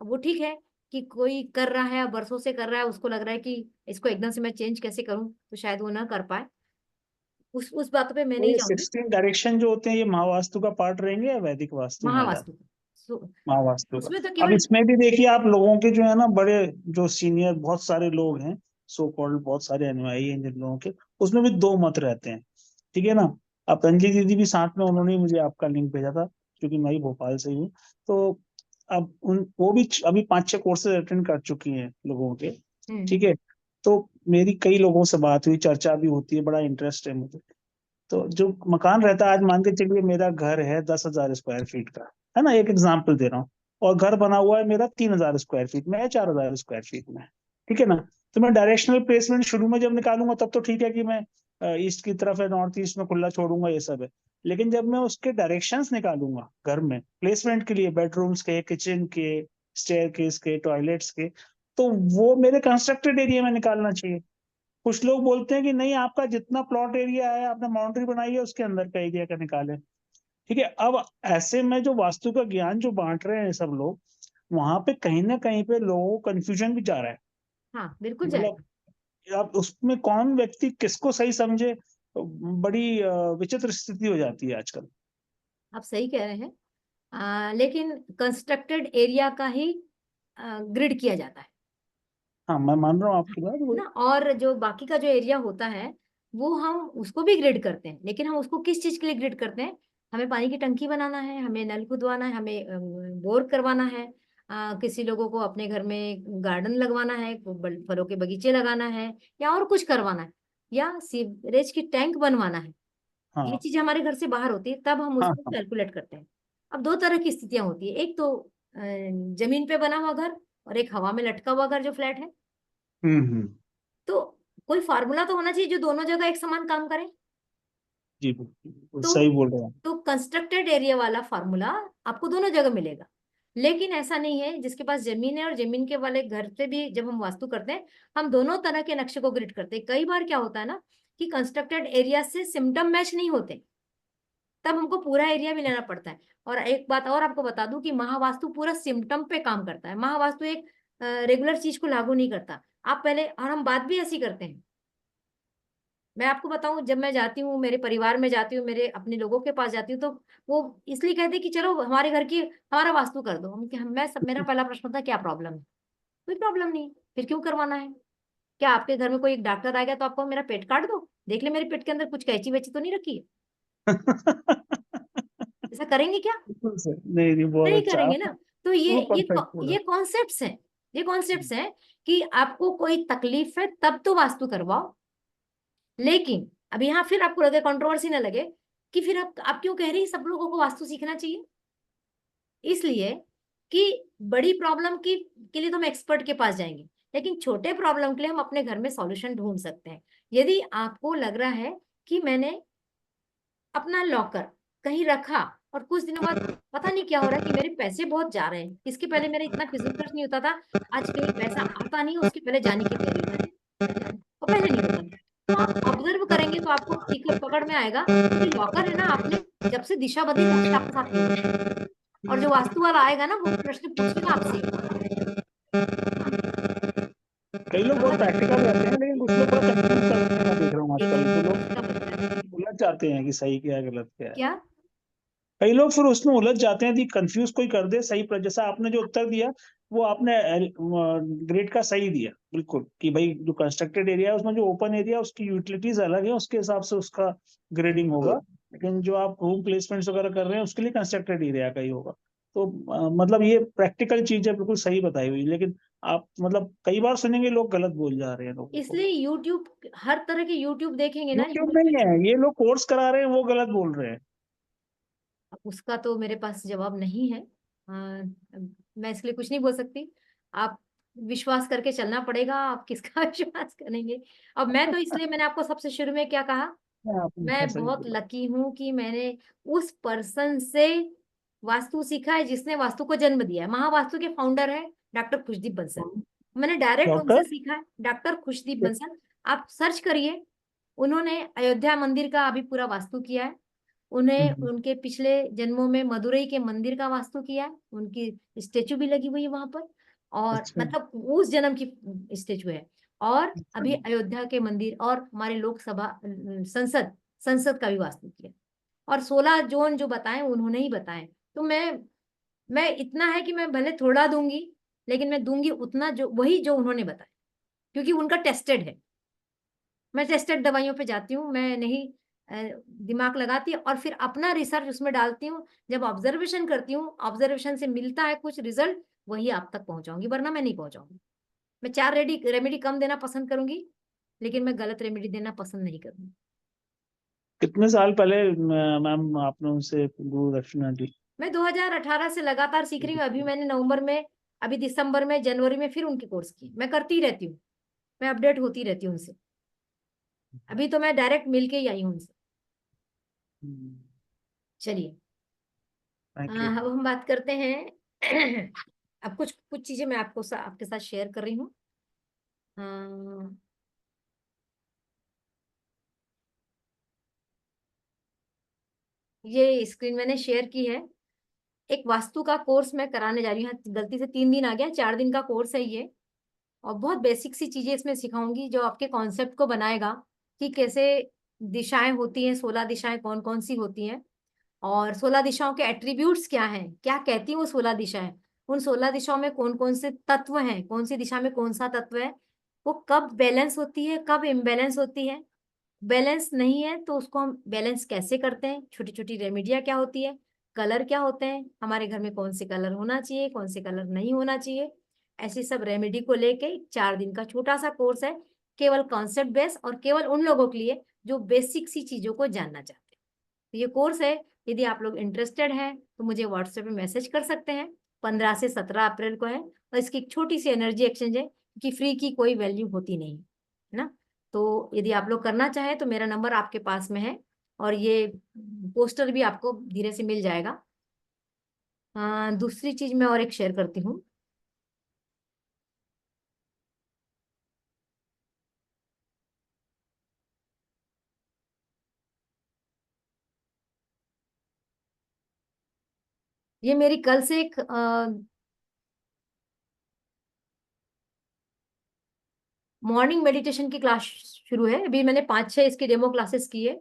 अब वो ठीक है कि कोई कर रहा है, बरसों से कर रहा है, उसको लग रहा है कि इसको एकदम से मैं चेंज कैसे करूं, तो शायद वो ना कर पाए। उस बातों पे मैं तो नहीं ये जाऊंगी। 16 डायरेक्शन जो होते हैं, ये महावास्तु का पार्ट रहेंगे या वैदिक वास्तु में आ जाते महावास्तु हैं? सो महावास्तु का। उसमें तो अब केवल, इसमें भी देखिए, आप लोगों के जो है ना, बड़े जो सीनियर बहुत सारे लोग हैं, सो कॉल्ड बहुत सारे अनुयायी हैं जिन लोगों के, उसमें भी दो मत रहते हैं। ठीक है ना। अब अंजलि दीदी भी साथ में, उन्होंने मुझे आपका लिंक भेजा था, क्योंकि मैं ही भोपाल से ही हूँ। तो अब वो भी अभी 5-6 कोर्सेज अटेंड कर चुकी हैं लोगों के। ठीक है। तो मेरी कई लोगों से बात हुई, चर्चा भी होती है, बड़ा इंटरेस्ट है मुझे। तो जो मकान रहता है, आज मान के चलिए मेरा घर है 10,000 स्क्वायर फीट का, है ना, एक एग्जाम्पल दे रहा हूँ, और घर बना हुआ है मेरा 3,000 स्क्वायर फीट में या 4,000 स्क्वायर फीट में। ठीक है ना। तो मैं डायरेक्शनल प्लेसमेंट शुरू में जब निकालूंगा तब तो ठीक है कि मैं ईस्ट की तरफ है, नॉर्थ ईस्ट में खुला छोड़ूंगा, ये सब है। लेकिन जब मैं उसके डायरेक्शंस निकालूंगा घर में प्लेसमेंट के लिए, बेडरूम्स के, किचन के, स्टेयरकेस के, टॉयलेट्स के, तो वो मेरे कंस्ट्रक्टेड एरिया में निकालना चाहिए। कुछ लोग बोलते हैं कि नहीं, आपका जितना प्लॉट एरिया है, आपने बाउंड्री बनाई है, उसके अंदर का एरिया का निकाले। ठीक है। अब ऐसे में जो वास्तु का ज्ञान जो बांट रहे हैं सब लोग, वहां पे कहीं ना कहीं पे लोगों को कंफ्यूजन भी जा रहा है। हाँ बिल्कुल मतलब जाएगा। अब उसमें कौन व्यक्ति किसको सही समझे, बड़ी विचित्र स्थिति हो जाती है आजकल। आप सही कह रहे हैं। लेकिन कंस्ट्रक्टेड एरिया का ही ग्रिड किया जाता है हाँ, मैं मान रहा हूँ आपकी बात। वो ना। और जो बाकी का जो एरिया होता है वो हम उसको भी ग्रिड करते हैं, लेकिन हम उसको किस चीज के लिए ग्रिड करते हैं? हमें पानी की टंकी बनाना है, हमें नल खुदवाना है, हमें बोर करवाना है, किसी लोगों को अपने घर में गार्डन लगवाना है, फलों के बगीचे लगाना है, या और कुछ करवाना है, या सीवरेज की टैंक बनवाना है। हाँ ये चीज हमारे घर से बाहर होती है, तब हम हाँ उसको हाँ। कैलकुलेट करते हैं। अब दो तरह की स्थितियां होती है, एक तो जमीन पे बना हुआ घर और एक हवा में लटका हुआ घर जो फ्लैट है। हम्म। तो कोई फार्मूला तो होना चाहिए जो दोनों जगह एक समान काम करे। जी बिल्कुल तो सही बोल रहे हैं। तो कंस्ट्रक्टेड एरिया वाला फार्मूला आपको दोनों जगह मिलेगा। लेकिन ऐसा नहीं है, जिसके पास जमीन है और जमीन के वाले घर पे भी जब हम वास्तु करते हैं, हम दोनों तरह के नक्शे को ग्रिड करते हैं। कई बार क्या होता है ना कि कंस्ट्रक्टेड एरिया से सिम्टम मैच नहीं होते, तब हमको पूरा एरिया भी लेना पड़ता है। और एक बात और आपको बता दूं कि महावास्तु पूरा सिम्टम पे काम करता है। महावास्तु एक रेगुलर चीज को लागू नहीं करता। आप पहले, और हम बात भी ऐसी करते हैं, मैं आपको बताऊं, जब मैं जाती हूँ मेरे परिवार में जाती हूँ, मेरे अपने लोगों के पास जाती हूँ, तो वो इसलिए कहते कि चलो हमारे घर की हमारा वास्तु कर दो। मेरा पहला प्रश्न होता है क्या प्रॉब्लम है? कोई प्रॉब्लम नहीं, फिर क्यों करवाना है? क्या आपके घर में कोई एक डॉक्टर आ गया तो आपको मेरा पेट काट दो, देख ले मेरे पेट के अंदर कुछ कैंची वैची तो नहीं रखी है? ऐसा करेंगे क्या? बिल्कुल सही। नहीं नहीं, बहुत नहीं अच्छा। करेंगे ना। तो वो परफेक्ट बोला। ये कॉन्सेप्ट्स हैं, ये कॉन्सेप्ट्स हैं कि आपको कोई तकलीफ है तब तो वास्तु करवाओ। लेकिन अब यहाँ फिर आपको लगे, कंट्रोवर्सी ना लगे कि फिर आप क्यों कह रही सब लोगों को वास्तु सीखना चाहिए? इसलिए कि बड़ी प्रॉब्लम के लिए तो हम एक्सपर्ट के पास जाएंगे, लेकिन छोटे प्रॉब्लम के लिए हम अपने घर में सॉल्यूशन ढूंढ सकते हैं। यदि आपको लग रहा है कि मैंने अपना लॉकर कहीं रखा और कुछ दिनों बाद पता नहीं क्या हो रहा है कि मेरे पैसे बहुत जा रहे हैं, इसके पहले मेरा इतना फिजूल खर्च नहीं होता था, आज कहीं पैसा आता नहीं है, उसके पहले जाने की तैयारी होता है, और पहले नहीं होता था। तो आप ऑब्जर्व करेंगे तो आपको पकड़ में आएगा कि लॉकर है ना, आपने जब से दिशा बदली तब से आपके साथ नहीं होता। और जो वास्तु वाला आएगा ना वो प्रश्न पूछेगा आपसे। हाँ, कई लोग बहुत समझ प्रैक्टिकल रहते हैं, लेकिन कुछ लोग बड़ा कंफ्यूज करते हैं। मैं देख रहा हूँ आजकल देखिए तो लोग इसका मतलब है उलझ जाते हैं कि सही क्या है गलत क्या है। क्या? कई लोग फिर उसमें उलझ जाते हैं कि कंफ्यूज कोई कर दे सही पर। जैसा आपने जो उत्तर दिया वो आपने ग्रेड का सही दिया बिल्कुल, कि भाई जो कंस्ट्रक्टेड एरिया है उसमें जो ओपन एरिया उसकी यूटिलिटीज अलग है, उसके हिसाब से उसका ग्रेडिंग होगा। लेकिन जो आप रूम प्लेसमेंट्स वगैरह कर रहे हैं उसके लिए कंस्ट्रक्टेड एरिया का ही होगा। तो मतलब ये प्रैक्टिकल चीज है, बिल्कुल सही बताई हुई। लेकिन आप मतलब कई बार सुनेंगे लोग गलत बोल जा रहे हैं लोगों को। इसलिए यूट्यूब, हर तरह के यूट्यूब देखेंगे ना, यूट्यूब नहीं है, ये लोग कोर्स करा रहे हैं वो गलत बोल रहे हैं। उसका तो मेरे पास जवाब नहीं है। मैं इसलिए कुछ नहीं बोल सकती। आप विश्वास करके चलना पड़ेगा, आप किसका विश्वास करेंगे? अब मैं तो, इसलिए मैंने आपको सबसे शुरू में क्या कहा, आपने मैं सही बहुत बोला। लकी हूं कि मैंने उस पर्सन से वास्तु सीखा है जिसने वास्तु को जन्म दिया है। महावास्तु के फाउंडर है डॉक्टर खुशदीप बंसल। मैंने डायरेक्ट डॉक्टर उनसे सीखा है, डॉक्टर खुशदीप बंसल। आप सर्च करिए, उन्होंने अयोध्या मंदिर का अभी पूरा वास्तु किया है। उन्हें उनके पिछले जन्मों में मदुरई के मंदिर का वास्तु किया है, उनकी स्टेचू भी लगी हुई है वहां पर, और अच्छा मतलब उस जन्म की स्टेचू है। और अच्छा। अभी अयोध्या के मंदिर और हमारे लोकसभा संसद संसद का भी वास्तु किया। और 16 जोन जो बताए उन्होंने ही बताए। तो मैं इतना है कि मैं भले थोड़ा दूंगी, लेकिन मैं दूंगी उतना जो वही जो उन्होंने बताया, क्योंकि उनका टेस्टेड है। मैं टेस्टेड दवाइयों पे जाती हूँ, मैं नहीं दिमाग लगाती और फिर अपना रिसर्च उसमें डालती हूँ। जब ऑब्जर्वेशन करती हूँ, ऑब्जर्वेशन से मिलता है कुछ रिजल्ट, वही आप तक पहुंचाऊंगी, वरना मैं नहीं पहुंचाऊंगी। मैं 4 रेमेडी कम देना पसंद करूंगी, लेकिन मैं गलत रेमेडी देना पसंद नहीं करूंगी। कितने साल पहले मैम आपने उनसे गुरु दक्षिणा ली? मैं 2018 से लगातार सीख रही हूँ। अभी मैंने नवंबर में, अभी दिसंबर में, जनवरी में फिर उनके कोर्स किए। मैं करती रहती हूँ, मैं अपडेट होती रहती हूँ उनसे। अभी तो मैं डायरेक्ट मिल के ही आई हूँ उनसे। चलिए, थैंक यू। अब हम बात करते हैं अब कुछ कुछ चीजें मैं आपके साथ शेयर कर रही हूँ। ये स्क्रीन मैंने शेयर की है। एक वास्तु का कोर्स मैं कराने जा रही हूँ। गलती से 3 दिन आ गया, 4 दिन का कोर्स है ये, और बहुत बेसिक सी चीजें इसमें सिखाऊंगी जो आपके कॉन्सेप्ट को बनाएगा कि कैसे दिशाएं होती हैं, 16 दिशाएं कौन कौन सी होती हैं। और 16 दिशाओं के एट्रीब्यूट्स क्या हैं, क्या कहती हैं वो 16 दिशाएं, उन 16 दिशाओं में कौन कौन से तत्व हैं, कौन सी दिशा में कौन सा तत्व है, वो कब बैलेंस होती है, कब इम्बैलेंस होती है, बैलेंस नहीं है तो उसको हम बैलेंस कैसे करते हैं, छोटी छोटी रेमेडिया क्या होती है, कलर क्या होते हैं, हमारे घर में कौन से कलर होना चाहिए, कौन से कलर नहीं होना चाहिए, ऐसी सब रेमेडी को लेके 4 दिन का छोटा सा कोर्स है, केवल कॉन्सेप्ट बेस और केवल उन लोगों के लिए जो बेसिक सी चीजों को जानना चाहते हैं। तो ये कोर्स है, यदि आप लोग इंटरेस्टेड हैं तो मुझे व्हाट्सएप पे मैसेज कर सकते हैं। 15 से 17 अप्रैल को है और इसकी एक छोटी सी एनर्जी एक्सचेंज है, क्योंकि फ्री की कोई वैल्यू होती नहीं है ना। तो यदि आप लोग करना चाहें तो मेरा नंबर आपके पास में है और ये पोस्टर भी आपको धीरे से मिल जाएगा। दूसरी चीज मैं और एक शेयर करती हूँ। ये मेरी कल से एक मॉर्निंग मेडिटेशन की क्लास शुरू है। अभी मैंने 5-6 इसकी डेमो क्लासेस की है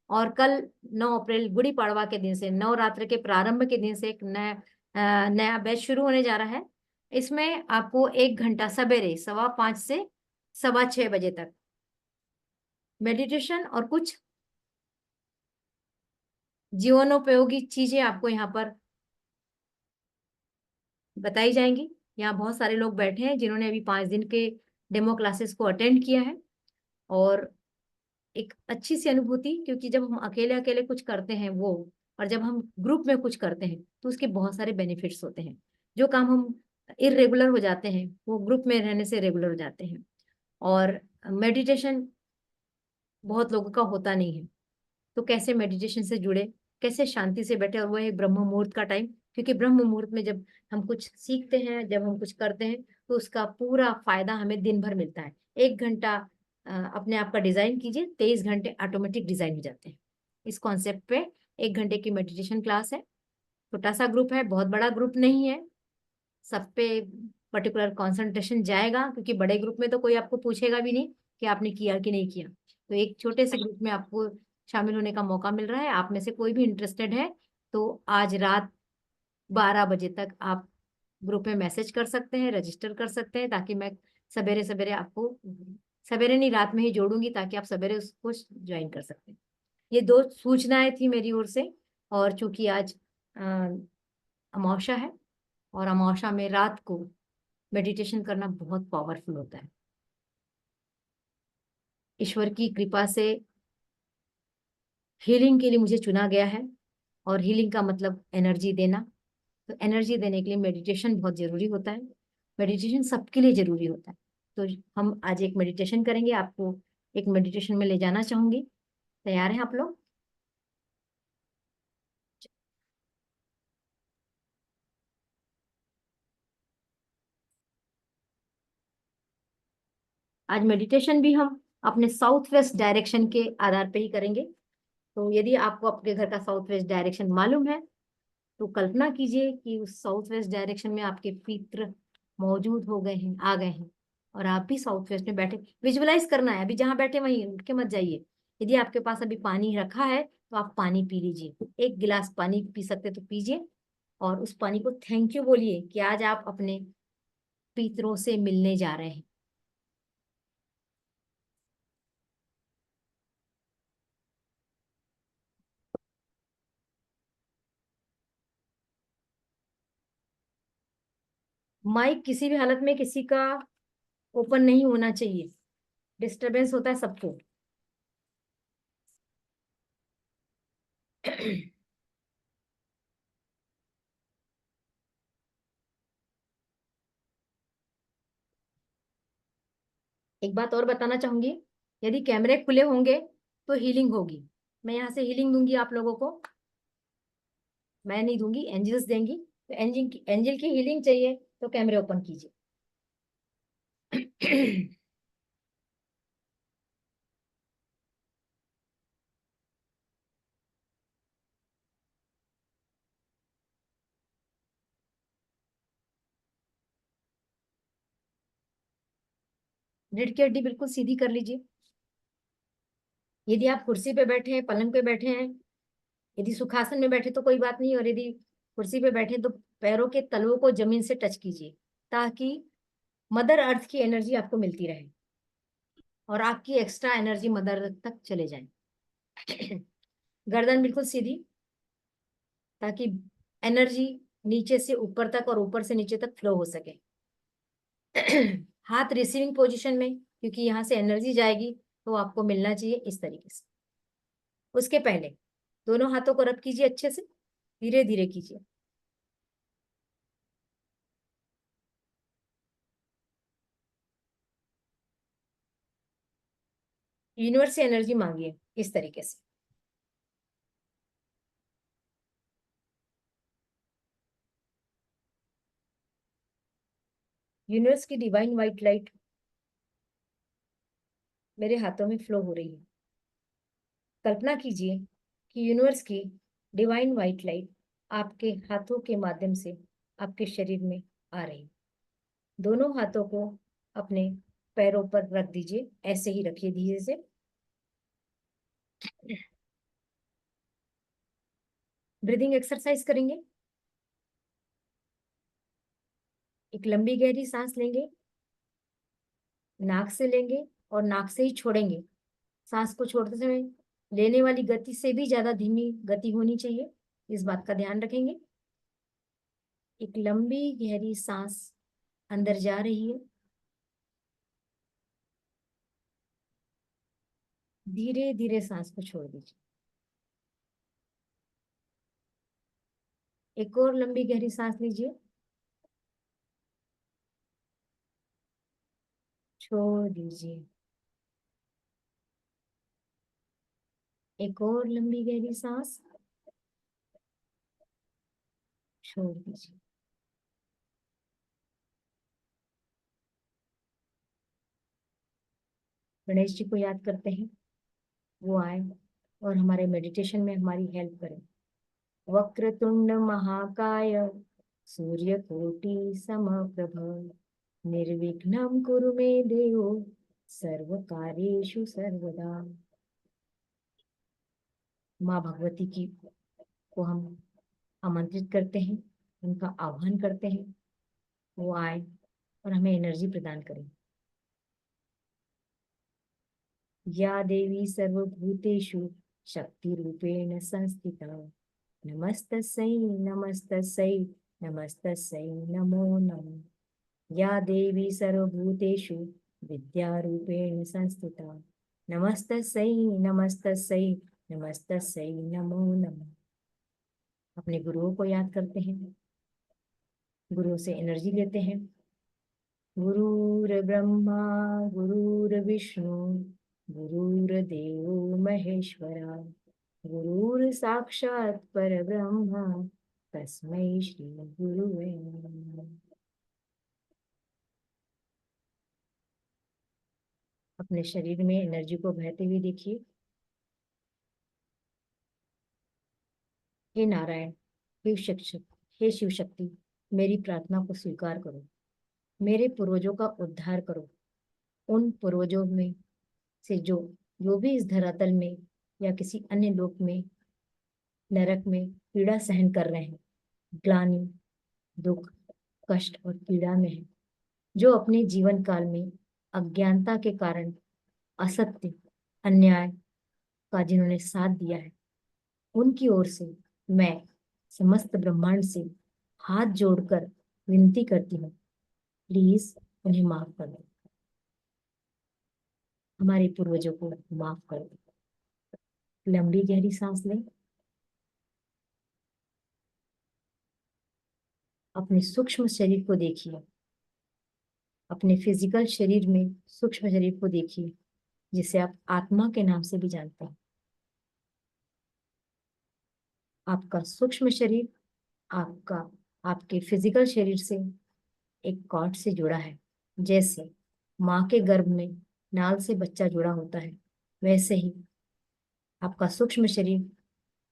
और कल 9 अप्रैल गुड़ी पड़वा के दिन से, नवरात्र के प्रारंभ के दिन से एक नया बैच शुरू होने जा रहा है। इसमें आपको 1 घंटा सवेरे 5:15 से 6:15 बजे तक मेडिटेशन और कुछ जीवनोपयोगी चीजें आपको यहाँ पर बताई जाएंगी। यहाँ बहुत सारे लोग बैठे हैं जिन्होंने अभी 5 दिन के डेमो क्लासेस को अटेंड किया है और एक अच्छी सी अनुभूति, क्योंकि जब हम अकेले अकेले कुछ करते हैं वो, और जब हम ग्रुप में कुछ करते हैं तो उसके बहुत सारे बेनिफिट्स होते हैं। जो काम हम इरेगुलर हो जाते हैं वो ग्रुप में रहने से रेगुलर हो जाते हैं। और मेडिटेशन बहुत लोगों का होता नहीं है, तो कैसे मेडिटेशन से जुड़े, कैसे शांति से बैठे, और वो है ब्रह्म मुहूर्त का टाइम, क्योंकि ब्रह्म मुहूर्त में जब हम कुछ सीखते हैं, जब हम कुछ करते हैं तो उसका पूरा फायदा हमें दिन भर मिलता है। 1 घंटा अपने आप का डिजाइन कीजिए, 23 घंटे ऑटोमेटिक डिजाइन हो जाते हैं। इस कॉन्सेप्ट पे 1 घंटे की मेडिटेशन क्लास है। छोटा सा ग्रुप है, बहुत बड़ा ग्रुप नहीं है। सब पे पर्टिकुलर कंसंट्रेशन जाएगा, क्योंकि बड़े ग्रुप में तो कोई आपको पूछेगा भी नहीं कि आपने किया कि नहीं किया। तो एक छोटे से ग्रुप में आपको शामिल होने का मौका मिल रहा है। आप में से कोई भी इंटरेस्टेड है तो आज रात 12 बजे तक आप ग्रुप में मैसेज कर सकते हैं, रजिस्टर कर सकते हैं, ताकि मैं सवेरे सवेरे आपको, सवेरे नहीं रात में ही जोड़ूंगी, ताकि आप सवेरे उसको ज्वाइन कर सकते हैं। ये 2 सूचनाएं थी मेरी ओर से। और चूंकि आज अमावस्या है और अमावस्या में रात को मेडिटेशन करना बहुत पावरफुल होता है। ईश्वर की कृपा से हीलिंग के लिए मुझे चुना गया है, और हीलिंग का मतलब एनर्जी देना। तो एनर्जी देने के लिए मेडिटेशन बहुत जरूरी होता है। मेडिटेशन सबके लिए जरूरी होता है। तो हम आज एक मेडिटेशन करेंगे, आपको एक मेडिटेशन में ले जाना चाहूंगी। तैयार हैं आप लोग? आज मेडिटेशन भी हम अपने साउथ वेस्ट डायरेक्शन के आधार पे ही करेंगे। तो यदि आपको आपके घर का साउथ वेस्ट डायरेक्शन मालूम है तो कल्पना कीजिए कि उस साउथ वेस्ट डायरेक्शन में आपके पितृ मौजूद हो गए हैं, आ गए हैं, और आप भी साउथ वेस्ट में बैठे। विजुअलाइज करना है, अभी जहां बैठे वहीं उठ के मत जाइए। यदि आपके पास अभी पानी रखा है तो आप पानी पी लीजिए, 1 गिलास पानी पी सकते तो पीजिए, और उस पानी को थैंक यू बोलिए कि आज आप अपने पितरों से मिलने जा रहे हैं। माइक किसी भी हालत में किसी का ओपन नहीं होना चाहिए, डिस्टरबेंस होता है सबको। एक बात और बताना चाहूंगी, यदि कैमरे खुले होंगे तो हीलिंग होगी। मैं यहाँ से हीलिंग दूंगी आप लोगों को, मैं नहीं दूंगी, एंजल्स देंगी। तो एंजल की हीलिंग चाहिए तो कैमरे ओपन कीजिए। रीढ़ की हड्डी बिल्कुल सीधी कर लीजिए। यदि आप कुर्सी पे बैठे हैं, पलंग पे बैठे हैं, यदि सुखासन में बैठे तो कोई बात नहीं, और यदि कुर्सी पे बैठे तो पैरों के तलवों को जमीन से टच कीजिए, ताकि मदर अर्थ की एनर्जी आपको मिलती रहे और आपकी एक्स्ट्रा एनर्जी मदर अर्थ तक चले जाए। गर्दन बिल्कुल सीधी, ताकि एनर्जी नीचे से ऊपर तक और ऊपर से नीचे तक फ्लो हो सके। हाथ रिसीविंग पोजीशन में, क्योंकि यहाँ से एनर्जी जाएगी तो आपको मिलना चाहिए इस तरीके से। उसके पहले दोनों हाथों को रब कीजिए, अच्छे से धीरे धीरे कीजिए। यूनिवर्स से एनर्जी मांगिए इस तरीके से। यूनिवर्स की डिवाइन व्हाइट लाइट मेरे हाथों में फ्लो हो रही है। कल्पना कीजिए कि यूनिवर्स की डिवाइन व्हाइट लाइट आपके हाथों के माध्यम से आपके शरीर में आ रही है। दोनों हाथों को अपने पैरों पर रख दीजिए, ऐसे ही रखिए धीरे से। ब्रीदिंग एक्सरसाइज करेंगे। एक लंबी गहरी सांस लेंगे, नाक से लेंगे और नाक से ही छोड़ेंगे। सांस को छोड़ते समय लेने वाली गति से भी ज्यादा धीमी गति होनी चाहिए, इस बात का ध्यान रखेंगे। एक लंबी गहरी सांस अंदर जा रही है, धीरे धीरे सांस को छोड़ दीजिए। एक और लंबी गहरी सांस लीजिए, छोड़ दीजिए। एक और लंबी गहरी सांस, छोड़ दीजिए। गणेश जी को याद करते हैं, वो आए और हमारे मेडिटेशन में हमारी हेल्प करें। वक्रतुंड महाकाय सूर्यकोटि समप्रभ निर्विघ्नं कुरु मे देव सर्वकार्येषु सर्वदा। माँ भगवती की को हम आमंत्रित करते हैं, उनका आह्वान करते हैं, वो आए और हमें एनर्जी प्रदान करें। या देवी सर्वभूतेषु शक्ति रूपेण संस्थिता नमस्तस्यै नमस्तस्यै नमस्तस्यै नमो नमः। या देवी सर्वभूतेषु विद्यारूपेण संस्थिता नमस्तस्यै नमस्तस्यै नमस्तस्यै नमो नमः। अपने गुरुओं को याद करते हैं, गुरुओं से एनर्जी लेते हैं। गुरुर्ब्रह्मा गुरुर्विष्णु गुरुर्देवो महेश्वरा गुरुर्साक्षात् परब्रह्म तस्मै श्री गुरुवे नमः। अपने शरीर में एनर्जी को बहते हुए देखिए। हे नारायण, हे शिक्षक, हे शिव शक्ति, मेरी प्रार्थना को स्वीकार करो। मेरे पूर्वजों का उद्धार करो। उन पूर्वजों में से जो भी इस धरातल में या किसी अन्य लोक में, नरक में पीड़ा सहन कर रहे हैं, ग्लानि, दुख, कष्ट और पीड़ा में है, जो अपने जीवन काल में अज्ञानता के कारण असत्य, अन्याय का जिन्होंने साथ दिया है, उनकी ओर से मैं समस्त ब्रह्मांड से हाथ जोड़कर विनती करती हूँ, प्लीज उन्हें माफ कर दो। हमारे पूर्वजों को माफ कर दो। लंबी गहरी सांस लें। अपने सूक्ष्म शरीर को देखिए। अपने फिजिकल शरीर में सूक्ष्म शरीर को देखिए, जिसे आप आत्मा के नाम से भी जानते हैं। आपका सूक्ष्म शरीर आपके फिजिकल शरीर से एक कॉर्ड से जुड़ा है। जैसे माँ के गर्भ में नाल से बच्चा जुड़ा होता है, वैसे ही आपका सूक्ष्म शरीर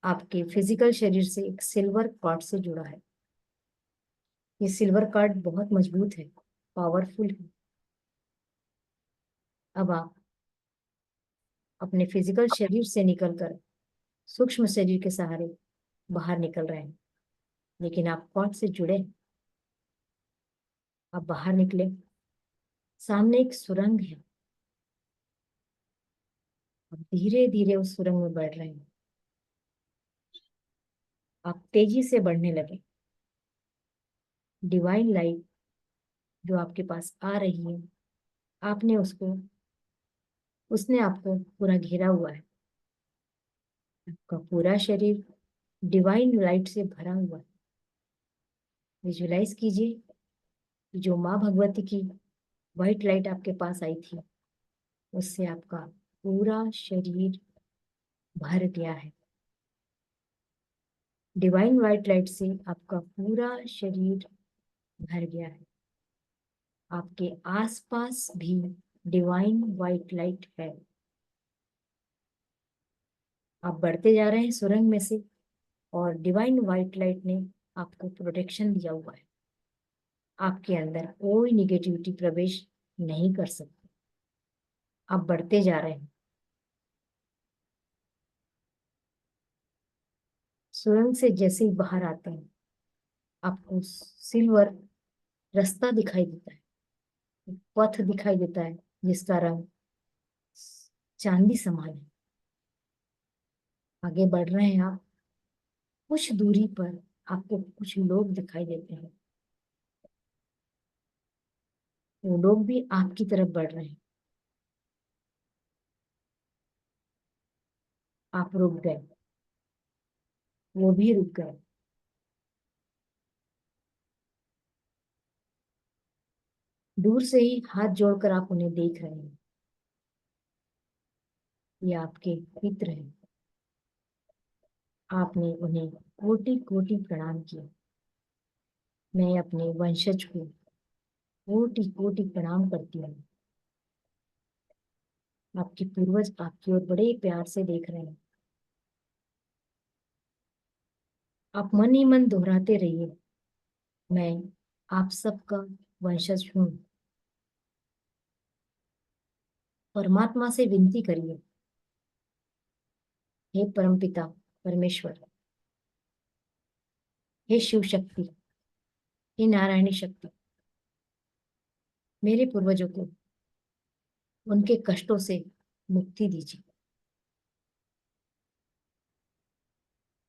आपके फिजिकल शरीर से एक सिल्वर कॉर्ड से जुड़ा है। ये सिल्वर कॉर्ड बहुत मजबूत है, पावरफुल है। अब आप अपने फिजिकल शरीर से निकलकर सूक्ष्म शरीर के सहारे बाहर निकल रहे हैं, लेकिन आप कौन से जुड़े? आप बाहर निकले, सामने एक सुरंग है, आप धीरे धीरे उस सुरंग में बढ़ रहे हैं। आप तेजी से बढ़ने लगे। डिवाइन लाइट जो आपके पास आ रही है, आपने उसने आपको पूरा घेरा हुआ है। आपका पूरा शरीर डिवाइन लाइट से भरा हुआ है। विजुलाइज कीजिए कि जो माँ भगवती की व्हाइट लाइट आपके पास आई थी, उससे आपका पूरा शरीर भर गया है। डिवाइन व्हाइट लाइट से आपका पूरा शरीर भर गया है। आपके आसपास भी डिवाइन व्हाइट लाइट है। आप बढ़ते जा रहे हैं सुरंग में से, और डिवाइन व्हाइट लाइट ने आपको प्रोटेक्शन दिया हुआ है। आपके अंदर कोई निगेटिविटी प्रवेश नहीं कर सकती। आप बढ़ते जा रहे हैं। सुरंग से जैसे ही बाहर आते हैं, आपको सिल्वर रास्ता दिखाई देता है, एक पथ दिखाई देता है जिसका रंग चांदी समान है। आगे बढ़ रहे हैं आप। कुछ दूरी पर आपको कुछ लोग दिखाई देते हैं। वो लोग भी आपकी तरफ बढ़ रहे हैं। आप रुक गए, वो भी रुक गए। दूर से ही हाथ जोड़कर आप उन्हें देख रहे हैं। ये आपके मित्र हैं। आपने उन्हें कोटि कोटि प्रणाम किया। मैं अपने वंशज को कोटि कोटि प्रणाम करती हूँ। आपके पूर्वज आपकी ओर बड़े प्यार से देख रहे हैं। आप मन ही मन दोहराते रहिए, मैं आप सबका वंशज हूँ। परमात्मा से विनती करिए, हे परमपिता परमेश्वर, हे शिव शक्ति, हे नारायणी शक्ति, मेरे पूर्वजों को उनके कष्टों से मुक्ति दीजिए।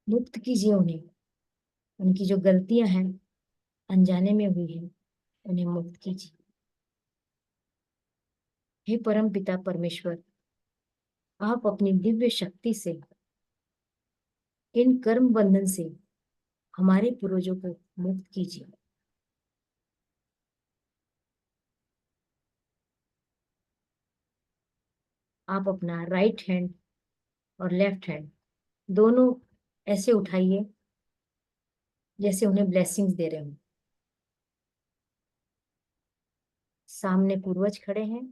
मुक्त कीजिए उन्हें। उनकी जो गलतियां हैं, अनजाने में हुई हैं, उन्हें मुक्त कीजिए। हे परम पिता परमेश्वर, आप अपनी दिव्य शक्ति से इन कर्म बंधन से हमारे पूर्वजों को मुक्त कीजिए। आप अपना राइट हैंड और लेफ्ट हैंड दोनों ऐसे उठाइए जैसे उन्हें ब्लेसिंग्स दे रहे हो। सामने पूर्वज खड़े हैं,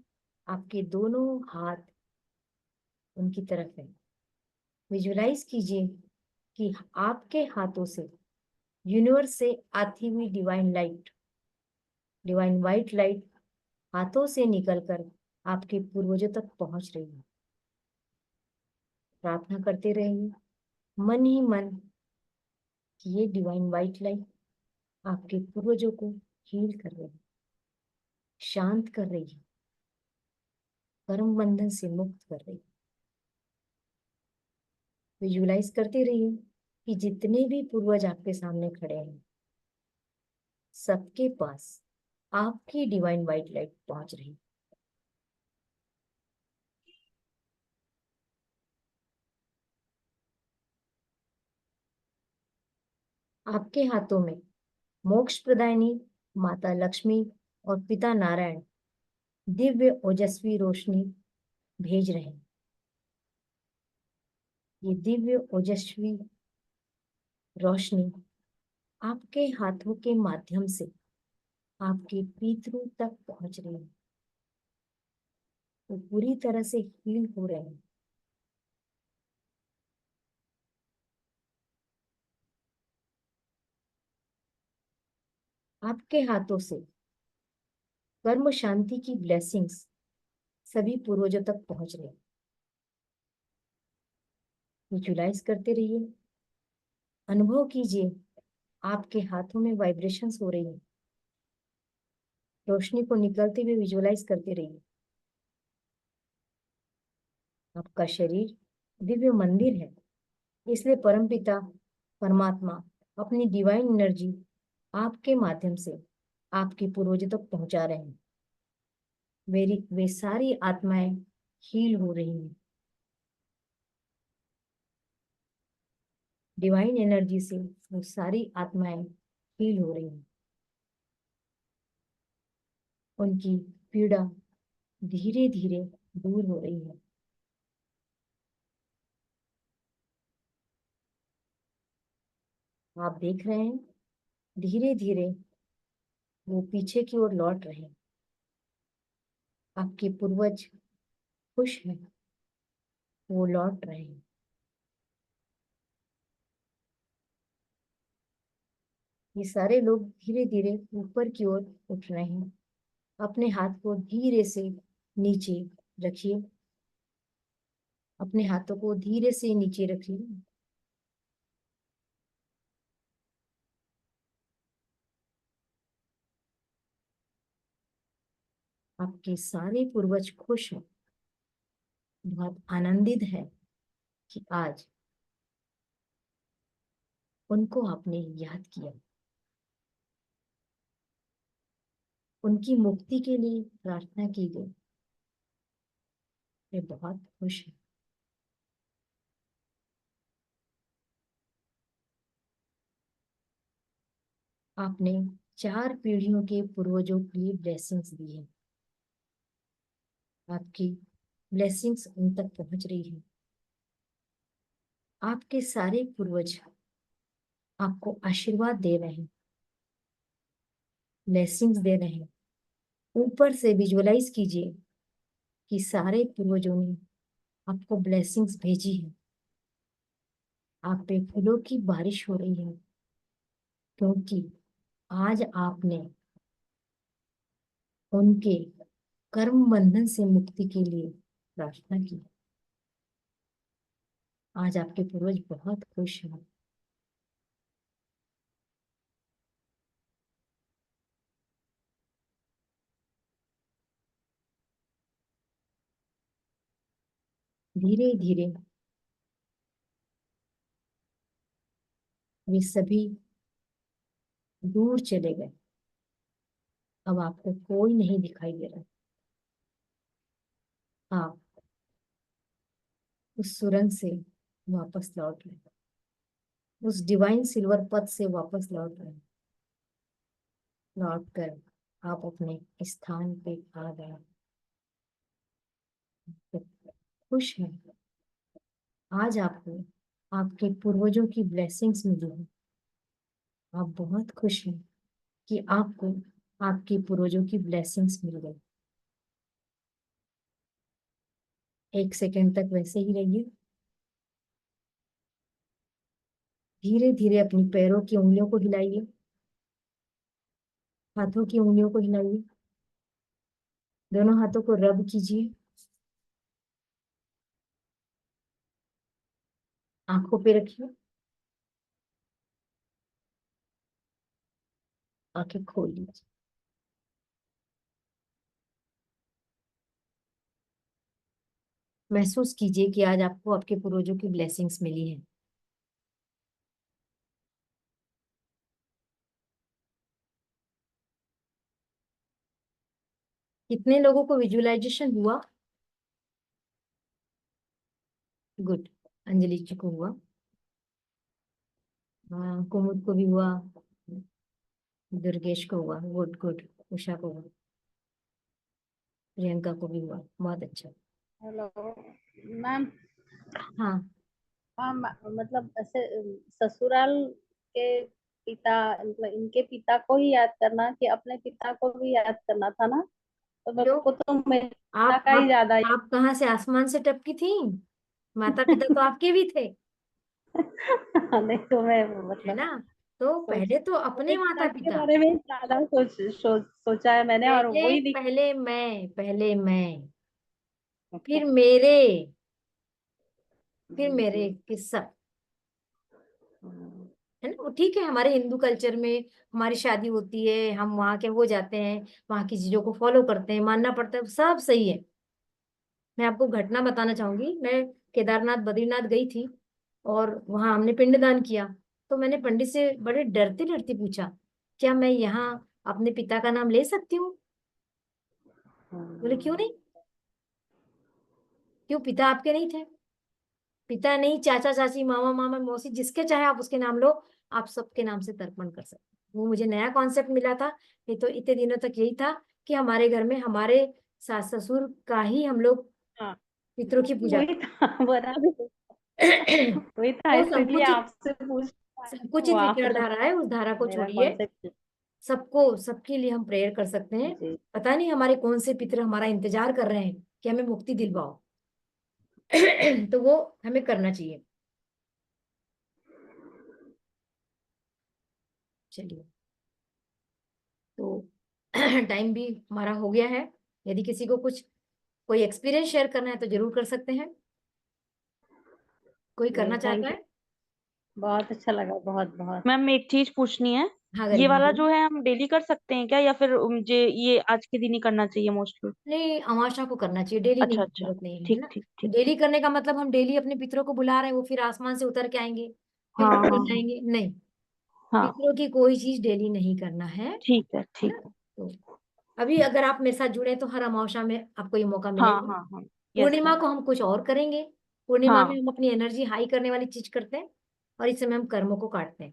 आपके दोनों हाथ उनकी तरफ है। विजुलाइज कीजिए कि आपके हाथों से यूनिवर्स से आती हुई divine light, divine white light हाथों से निकलकर आपके पूर्वजों तक पहुंच रही है। प्रार्थना करते रहिए मन ही मन कि ये डिवाइन व्हाइट लाइट आपके पूर्वजों को हील कर रही है, शांत कर रही है, कर्म बंधन से मुक्त कर रही है। विजुलाइज करते रहिए कि जितने भी पूर्वज आपके सामने खड़े हैं, सबके पास आपकी डिवाइन व्हाइट लाइट पहुंच रही है। आपके हाथों में मोक्ष प्रदायिनी माता लक्ष्मी और पिता नारायण दिव्य ओजस्वी रोशनी भेज रहे हैं। ये दिव्य ओजस्वी रोशनी आपके हाथों के माध्यम से आपके पितरों तक पहुंच रही है। वो पूरी तरह से हील हो रहे हैं। आपके हाथों से कर्म शांति की ब्लेसिंग्स सभी पूर्वजों तक पहुंच रही है। विजुलाइज करते रहिए, अनुभव कीजिए आपके हाथों में वाइब्रेशंस हो रही है। रोशनी को निकलते हुए विजुलाइज करते रहिए। आपका शरीर दिव्य मंदिर है, इसलिए परमपिता परमात्मा अपनी डिवाइन एनर्जी आपके माध्यम से आपके पूर्वजों तक पहुंचा रहे हैं। वे सारी आत्माएं हील हो रही हैं। डिवाइन एनर्जी से वो सारी आत्माएं हील हो रही हैं। उनकी पीड़ा धीरे धीरे दूर हो रही है। आप देख रहे हैं धीरे धीरे वो पीछे की ओर लौट रहे हैं। आपके पूर्वज खुश हैं, वो लौट रहे हैं। ये सारे लोग धीरे धीरे ऊपर की ओर उठ रहे हैं। अपने हाथ को धीरे से नीचे रखिए। अपने हाथों को धीरे से नीचे रखिए। आपके सारे पूर्वज खुश हैं, बहुत आनंदित है कि आज उनको आपने याद किया। उनकी मुक्ति के लिए प्रार्थना की गई। वे बहुत खुश हैं। आपने 4 पीढ़ियों के पूर्वजों के लिए ब्लेसिंग्स दी है। आपकी ब्लेसिंग्स उन तक पहुंच रही है। आपके सारे पूर्वज आपको आशीर्वाद दे रहे हैं, ब्लेसिंग्स दे रहे हैं। ऊपर से विजुअलाइज कीजिए कि सारे पूर्वजों ने आपको ब्लेसिंग्स भेजी है। आप पे फूलों की बारिश हो रही है, क्योंकि आज आपने उनके कर्म बंधन से मुक्ति के लिए प्रार्थना की। आज आपके पूर्वज बहुत खुश हैं। धीरे धीरे वे सभी दूर चले गए। अब आपको कोई नहीं दिखाई दे रहा। आप उस सुरंग से वापस लौट रहे, उस डिवाइन सिल्वर पथ से वापस लौट रहे। लौट कर आप अपने स्थान पे आ गए। तो खुश हैं। आज आपको आपके पूर्वजों की ब्लेसिंग्स मिली है। आप बहुत खुश हैं कि आपको आपके पूर्वजों की ब्लेसिंग्स मिल गई। 1 सेकंड तक वैसे ही रहिए। धीरे धीरे अपनी पैरों की उंगलियों को हिलाइए, हाथों की उंगलियों को हिलाइए, दोनों हाथों को रब कीजिए। आंखों पे रखिए, आंखें खोल लीजिए। महसूस कीजिए कि आज आपको आपके पूर्वजों की ब्लेसिंग्स मिली है। कितने लोगों को विजुअलाइजेशन हुआ? गुड। अंजलि जी को हुआ, हाँ, कुमुद को भी हुआ, दुर्गेश को हुआ, गुड गुड। उषा को हुआ, प्रियंका को भी हुआ, बहुत अच्छा। Hello ma'am. हाँ, हाँ मतलब ऐसे ससुराल के पिता, मतलब इनके पिता को ही याद करना कि अपने पिता को भी याद करना था ना, तो मेरे क्यों? को तो मेरे पिता आप का ही आप ज्यादा आप कहाँ से आसमान से टपकी थी? माता पिता तो आपके भी थे, नहीं तो मैं है मतलब ना? तो सोच पहले तो अपने अपने पिता माता के पिता, बारे में ज्यादा सोचा है मैंने, और पहले वही दिख। पहले मैं, फिर मेरे, फिर जी मेरे जी। के सब, हम्म, है ना। वो ठीक है, हमारे हिंदू कल्चर में हमारी शादी होती है, हम वहां के हो जाते हैं, वहां की चीजों को फॉलो करते हैं, मानना पड़ता है, सब सही है। मैं आपको घटना बताना चाहूंगी। मैं केदारनाथ बद्रीनाथ गई थी और वहां हमने पिंडदान किया। तो मैंने पंडित से बड़े डरते डरते पूछा, क्या मैं यहाँ अपने पिता का नाम ले सकती हूँ? बोले क्यों नहीं? क्यों, पिता आपके नहीं थे? पिता नहीं, चाचा चाची मामा मामा मौसी, जिसके चाहे आप उसके नाम लो, आप सबके नाम से तर्पण कर सकते हैं। वो मुझे नया कॉन्सेप्ट मिला था। नहीं तो इतने दिनों तक यही था कि हमारे घर में हमारे सास ससुर का ही हम लोग हाँ पितरों की पूजा वही था बराबर। करते। वही था, वो इसीलिए संकुचित आपसे पूछ संकुचित हुआ मतलब विचारधारा है, उस धारा को मेरा छोड़िए। कॉन्सेप्ट। सबको, सबके लिए हम प्रेयर कर सकते हैं। जी पता नहीं हमारे कौन से पितर हमारा इंतजार कर रहे हैं कि हमें मुक्ति दिलवाओ। तो वो हमें करना चाहिए। चलिए, तो टाइम भी हमारा हो गया है। यदि किसी को कुछ कोई एक्सपीरियंस शेयर करना है तो जरूर कर सकते हैं। कोई करना जी, चाहता थैंक यू। है? बहुत अच्छा लगा, बहुत बहुत। मैम एक चीज पूछनी है। हाँ ये गरिमा वाला बोलो। जो है हम डेली कर सकते हैं क्या, या फिर मुझे ये आज के दिन ही करना चाहिए मोस्टली? नहीं, अमावस्या को करना चाहिए, डेली नहीं, अच्छा अच्छा। जरूरत नहीं है ठीक ना। ठीक ठीक। डेली करने का मतलब हम डेली अपने पितरों को बुला रहे हैं, वो फिर आसमान से उतर के आएंगे, फिर हाँ वापस हाँ जाएंगे, नहीं। हाँ। पितरों की कोई चीज डेली नहीं करना है ठीक है ना। ठीक है। तो अभी अगर आप मेरे साथ जुड़े तो हर अमावस्या में आपको ये मौका हाँ मिलेगा। हाँ हाँ। यस पूर्णिमा मैम। को हम कुछ और करेंगे। पूर्णिमा में हाँ। हम अपनी एनर्जी हाई करने वाली चीज करते हैं, और इस समय हम कर्मों को काटते हैं।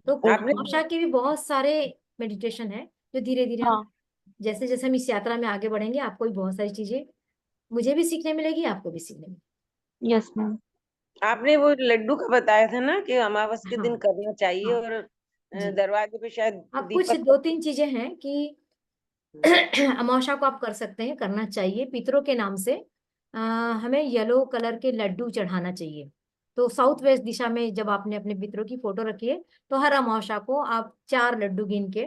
तो आपने ओके। अमावस्या के भी बहुत सारे मेडिटेशन है, जो धीरे धीरे हम, हाँ। जैसे जैसे हम इस यात्रा में आगे बढ़ेंगे, आपको भी बहुत सारी चीजें, मुझे भी सीखने मिलेगी, आपको भी सीखने मिलेगी। Yes ma'am. आपने वो लड्डू का बताया था ना कि अमावस के दिन हाँ करना चाहिए, हाँ और जी। दरवाजे पे शायद अब कुछ दीपक दो तीन चीजें हैं कि अमावस्या को आप कर सकते हैं, करना चाहिए पितरों के नाम से। हमें येलो कलर के लड्डू चढ़ाना चाहिए। तो साउथ वेस्ट दिशा में जब आपने अपने पितरों की फोटो रखी है, तो हर अमावस्या को आप 4 लड्डू गिन के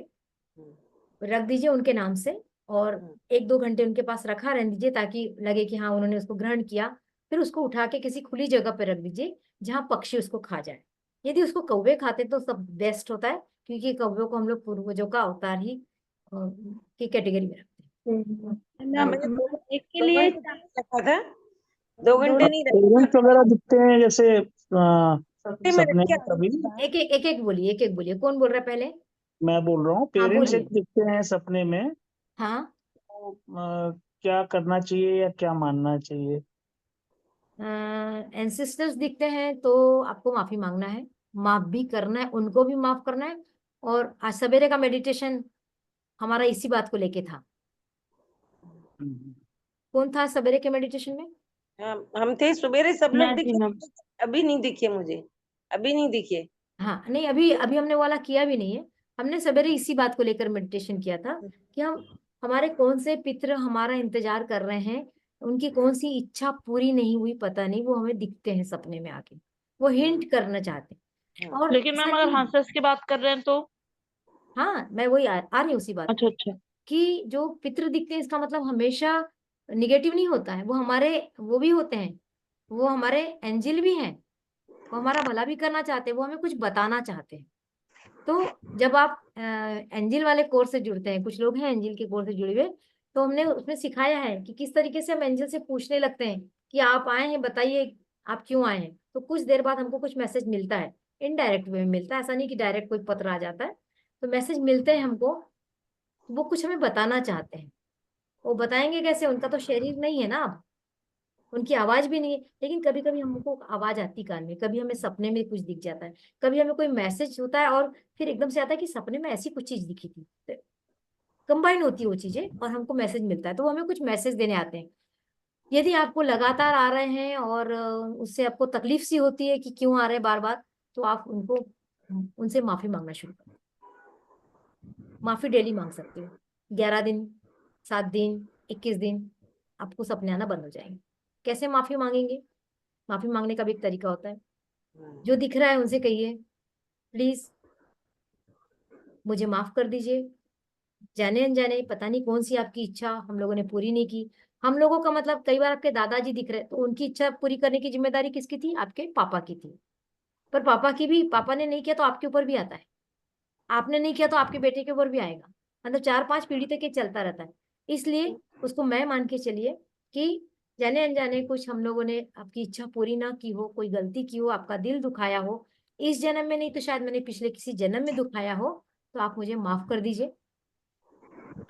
रख दीजिए उनके नाम से, और 1-2 घंटे उनके पास रखा रहने दीजिए, ताकि लगे कि हाँ उन्होंने उसको ग्रहण किया। फिर उसको उठा के किसी खुली जगह पर रख दीजिए, जहाँ पक्षी उसको खा जाए। यदि उसको कौवे खाते तो सब बेस्ट होता है, क्योंकि कौवे को हम लोग पूर्वजों का अवतार ही की कैटेगरी में रखते हैं। मैंने मैम, एक के दो लिए घंटे नहीं रखा था, 2 घंटे अब नहीं रखा पेरेंट्स वगैरह दिखते हैं जैसे घंटे में रख सपने के में कभी। आए। एक एक बोलिए, एक एक बोलिए, कौन बोल रहा है पहले? मैं बोल रहा हूँ, हाँ पेरेंट्स एक बोलिए। दिखते हैं सपने में, हाँ, तो क्या करना चाहिए या क्या मानना चाहिए? एंसेस्टर्स दिखते हैं तो आपको माफी मांगना है, माफ भी करना है, उनको भी माफ करना है। और आज सवेरे का मेडिटेशन हमारा इसी बात को लेके था। हम्म। कौन था सवेरे के मेडिटेशन में? हम थे सवेरे, सब लोग मैं थी दिखे, मैम। अभी नहीं दिखे मुझे, अभी नहीं दिखे। हाँ नहीं, अभी अभी हमने वाला किया भी नहीं है। हमने सवेरे इसी बात को लेकर मेडिटेशन किया था कि हम, हमारे कौन से पितृ हमारा इंतजार कर रहे हैं, उनकी कौन सी इच्छा पूरी नहीं हुई, पता नहीं, वो हमें दिखते हैं सपने में आके, वो हिंट करना चाहते हैं। और लेकिन ऐसा मैम अगर नहीं, हंस की बात कर रहे हैं तो? हाँ मैं वही आ रही हूँ उसी बात अच्छा पे, अच्छा। कि जो पितृ दिखते हैं इसका मतलब हमेशा निगेटिव नहीं होता है। वो हमारे, वो भी होते हैं, वो हमारे एंजल भी हैं, वो हमारा भला भी करना चाहते हैं, वो हमें कुछ बताना चाहते हैं। तो जब आप एंजल वाले कोर्स से जुड़ते हैं, कुछ लोग हैं एंजल के कोर्स से जुड़े हुए, तो हमने उसमें सिखाया है कि किस तरीके से हम एंजल से पूछने लगते हैं कि आप आए हैं, बताइए आप क्यों आए हैं। तो कुछ देर बाद हमको कुछ मैसेज मिलता है, इनडायरेक्ट वे में मिलता है, ऐसा नहीं कि डायरेक्ट कोई पत्र आ जाता है। तो मैसेज मिलते हैं हमको, वो कुछ हमें बताना चाहते हैं। वो बताएंगे कैसे, उनका तो शरीर नहीं है ना अब, उनकी आवाज भी नहीं है। लेकिन कभी कभी हमको आवाज आती कान में, कभी हमें सपने में कुछ दिख जाता है, कभी हमें कोई मैसेज होता है और फिर एकदम से आता है कि सपने में ऐसी कुछ चीज दिखी थी। तो कंबाइन होती है वो चीजें और हमको मैसेज मिलता है, तो वो हमें कुछ मैसेज देने आते हैं। यदि आपको लगातार आ रहे हैं और उससे आपको तकलीफ सी होती है कि क्यों आ रहे हैं बार बार, तो आप उनको, उनसे माफी मांगना शुरू करें। माफी डेली मांग सकते हो, 11 दिन, 7 दिन, 21 दिन, आपको सपने आना बंद हो जाएंगे। कैसे माफी मांगेंगे? माफी मांगने का भी एक तरीका होता है। जो दिख रहा है उनसे कहिए, प्लीज मुझे माफ कर दीजिए, जाने अनजाने पता नहीं कौन सी आपकी इच्छा हम लोगों ने पूरी नहीं की, हम लोगों का मतलब कई बार आपके दादाजी दिख रहे तो उनकी इच्छा पूरी करने की जिम्मेदारी किसकी थी? आपके पापा की थी। पर पापा ने नहीं किया तो आपके ऊपर भी आता है, आपने नहीं किया तो आपके बेटे के ऊपर भी आएगा। मतलब 4-5 पीढ़ी तक ये चलता रहता है। इसलिए उसको मैं मान के चलिए कि जाने अनजाने कुछ हम लोगों ने आपकी इच्छा पूरी ना की हो, कोई गलती की हो, आपका दिल दुखाया हो, इस जन्म में नहीं तो शायद मैंने पिछले किसी जन्म में दुखाया हो, तो आप मुझे माफ कर दीजिए।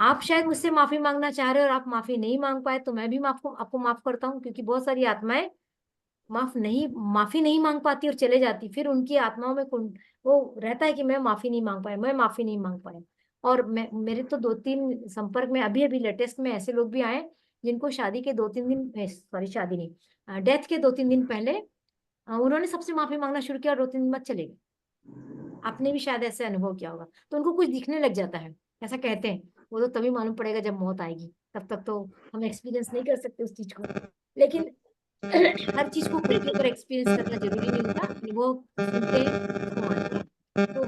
आप शायद मुझसे माफी मांगना चाह रहे हो और आप माफी नहीं मांग पाए, तो मैं भी आपको माफ करता हूँ, क्योंकि बहुत सारी आत्माएं माफी नहीं मांग पाती और चले जाती, फिर उनकी आत्माओं में वो रहता है कि मैं माफी नहीं मांग पाया, मैं माफी नहीं मांग पाया। और मेरे तो 2-3 संपर्क में अभी अभी लेटेस्ट में ऐसे लोग भी आए जिनको शादी के 2-3 दिन, सॉरी शादी नहीं, डेथ के 2-3 दिन पहले उन्होंने सबसे माफी मांगना शुरू किया और 2-3 दिन बाद चले गए। आपने भी शायद ऐसे अनुभव किया होगा, तो उनको कुछ दिखने लग जाता है, ऐसा कहते हैं। वो तो तभी मालूम पड़ेगा जब मौत आएगी, तब तक तो हम एक्सपीरियंस नहीं कर सकते उस चीज को। लेकिन हर चीज को खुद के ऊपर एक्सपीरियंस करना जरूरी नहीं होता, अनुभव सुनते हैं उसको मानते हैं। तो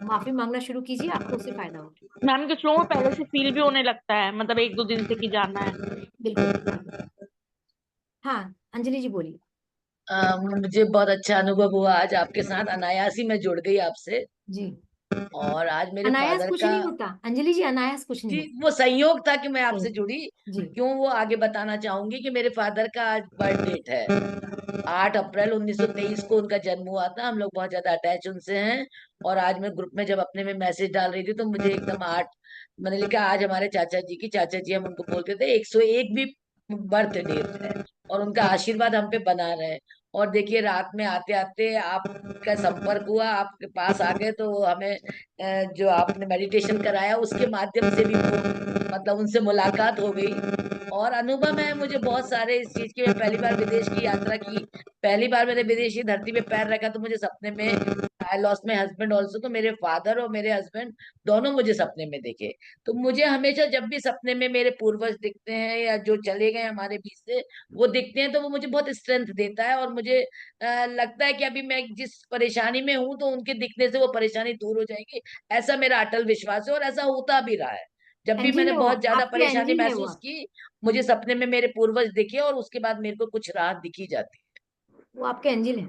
माफी मांगना शुरू कीजिए, आपको उससे फायदा होगा। मैम कुछ लोगों को पहले से फील भी होने लगता है, मतलब 1-2 दिन से कि जाना है। बिल्कुल। हाँ, अंजलि जी बोलिए। मुझे बहुत अच्छा अनुभव हुआ आज आपके साथ, अनायास ही मैं जुड़ गई आपसे। जी, और आज मेरे अनायास फादर कुछ का, नहीं होता अंजलि जी, अनायास कुछ नहीं जी होता। वो संयोग था कि मैं आपसे सही। जुड़ी। जी। क्यों, वो आगे बताना चाहूंगी कि मेरे फादर का आज बर्थ डेट है। 8 अप्रैल 1923 को उनका जन्म हुआ था। हम लोग बहुत ज्यादा अटैच उनसे हैं। और आज मैं ग्रुप में जब अपने में मैसेज डाल रही थी तो मुझे एकदम 8, मैंने लिखा आज हमारे चाचा जी हम उनको बोलते थे, 101 भी बर्थ डेट है। और उनका आशीर्वाद हम पे बना रहे। और देखिए, रात में आते आते आपका संपर्क हुआ, आपके पास आ गए, तो हमें जो आपने मेडिटेशन कराया उसके माध्यम से भी वो, मतलब उनसे मुलाकात हो गई। और अनुभव है मुझे बहुत सारे इस चीज की। मैं पहली बार विदेश की यात्रा की, पहली बार मैंने विदेशी धरती पे पैर रखा, तो मुझे सपने में, I lost my husband also, तो मेरे फादर और मेरे हस्बैंड दोनों मुझे सपने में दिखे। तो मुझे हमेशा जब भी सपने में मेरे पूर्वज दिखते हैं या जो चले गए हमारे बीच से वो दिखते हैं, तो वो मुझे बहुत स्ट्रेंथ देता है। और मुझे लगता है कि अभी मैं जिस परेशानी में हूं, तो उनके दिखने से वो परेशानी दूर हो जाएगी। ऐसा मेरा अटल विश्वास है और ऐसा होता भी रहा है। जब भी एंजिल मैंने है वो, बहुत ज्यादा आपकी परेशानी एंजिल है वो। महसूस की, मुझे सपने में मेरे पूर्वज दिखे और उसके बाद मेरे को कुछ राहत दिखी जाती है। वो आपके एंजिल है।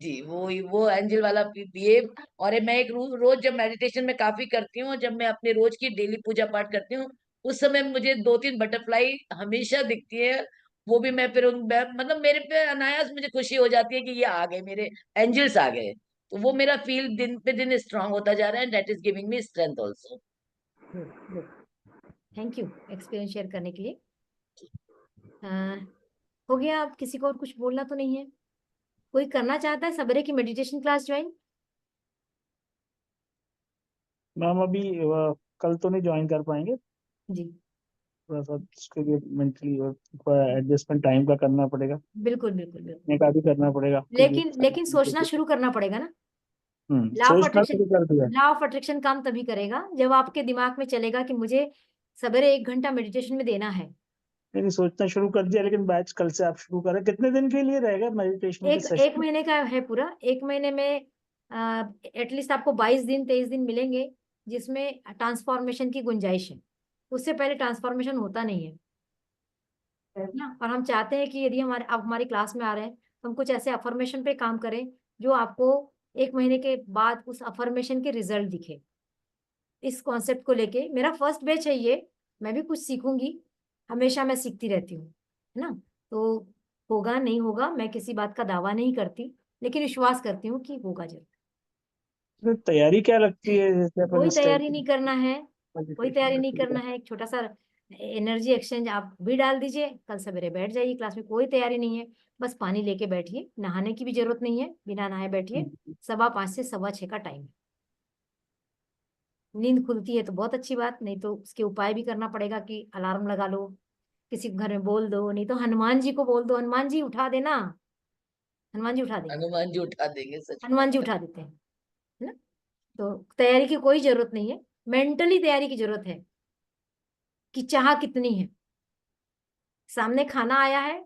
जी, वो एंजल वाला बिहेव। और मैं एक रोज जब मेडिटेशन में काफी करती हूँ, जब मैं अपने रोज की डेली पूजा पाठ करती हूँ, उस समय मुझे 2-3 बटरफ्लाई हमेशा दिखती है। वो भी मैं फिर मतलब मेरे पे अनायास मुझे खुशी हो जाती है कि ये आ गए, मेरे एंजल्स आ गए। तो वो मेरा फील दिन पे दिन स्ट्रांग होता जा रहा है, that is giving me strength also. Good good, thank you experience share करने के लिए। अ, हो गया, आप किसी को और कुछ बोलना तो नहीं है? कोई करना चाहता है सवेरे की मेडिटेशन क्लास ज्वाइन? मैम अभी कल तो नहीं ज्वाइन कर पाएंगे, जी, थोड़ा सा उसके लिए मेंटली और थोड़ा एडजस्टमेंट टाइम का करना पड़ेगा, बिल्कुल बिल्कुल बिल्कुल। अपने का भी करना पड़ेगा क्योंकि लेकिन सोचना शुरू करना पड़ेगा ना। लॉ ऑफ सोचना अट्रैक्शन, शुरू कर दिया। लॉ ऑफ अट्रैक्शन काम तभी करेगा जब आपके दिमाग में चलेगा कि मुझे सवेरे 1 घंटा मेडिटेशन में देना है। नहीं नहीं, सोचना शुरू कर दिया, लेकिन बैच कल से आप शुरू करें। कितने दिन के लिए रहेगा मेडिटेशन के एक सेशन? महीने का है पूरा। 1 महीने में एटलीस्ट आपको 22 दिन 23 दिन मिलेंगे, जिसमें ट्रांसफॉर्मेशन की गुंजाइश है। उससे पहले ट्रांसफॉर्मेशन होता नहीं है ना। और हम चाहते हैं कि यदि आप हमारी क्लास में आ रहे हैं तो हम कुछ ऐसे अफर्मेशन पे काम करें जो आपको 1 महीने के बाद उस अफर्मेशन के रिजल्ट दिखे। इस कॉन्सेप्ट को लेके मेरा फर्स्ट बैच है ये। मैं भी कुछ सीखूंगी, हमेशा मैं सीखती रहती हूँ, है ना। तो होगा नहीं होगा, मैं किसी बात का दावा नहीं करती, लेकिन विश्वास करती हूँ कि होगा जरूर। तो तैयारी क्या लगती है, जैसे अपन कोई इस टाइप तैयारी नहीं करना है, कोई मेडिटेशन तैयारी नहीं करते करना हैं? है। एक छोटा सा एनर्जी एक्सचेंज आप भी डाल दीजिए, कल सवेरे बैठ जाइए क्लास में। कोई तैयारी नहीं है, बस पानी लेके बैठिए, नहाने की भी जरूरत नहीं है, बिना नहाए बैठिए। 5:15 से 6:15 का टाइम है। नींद खुलती है तो बहुत अच्छी बात, नहीं तो उसके उपाय भी करना पड़ेगा कि अलार्म लगा लो, किसी को घर में बोल दो, नहीं तो हनुमान जी को बोल दो, हनुमान जी उठा देना। हनुमान जी उठा देंगे, हनुमान जी उठा देंगे, सच हनुमान जी बात है। उठा देते हैं, है ना। तो तैयारी की कोई जरूरत नहीं है, मेंटली तैयारी की जरूरत है कि चाह कितनी है। सामने खाना आया है,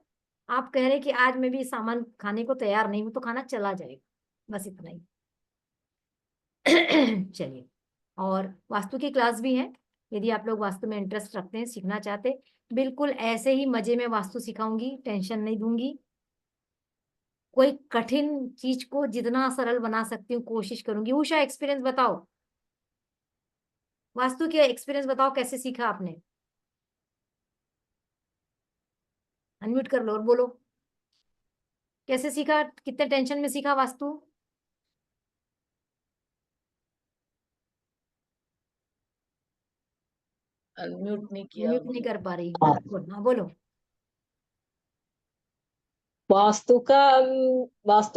आप कह रहे हैं कि आज मैं भी सामान खाने को तैयार नहीं हूं, तो खाना चला जाएगा, बस इतना ही। चलिए, और वास्तु की क्लास भी है, यदि आप लोग वास्तु में इंटरेस्ट रखते हैं, सीखना चाहते, बिल्कुल ऐसे ही मजे में वास्तु सिखाऊंगी, टेंशन नहीं दूंगी। कोई कठिन चीज को जितना सरल बना सकती हूँ कोशिश करूंगी। उषा, एक्सपीरियंस बताओ, वास्तु के एक्सपीरियंस बताओ, कैसे सीखा आपने? अनम्यूट कर लो और बोलो, कैसे सीखा, कितने टेंशन में सीखा वास्तु? अनम्यूट नहीं किया म्यूट नहीं उन्होंने। कर पा रही। हाँ, हाँ बोलो। वास्तु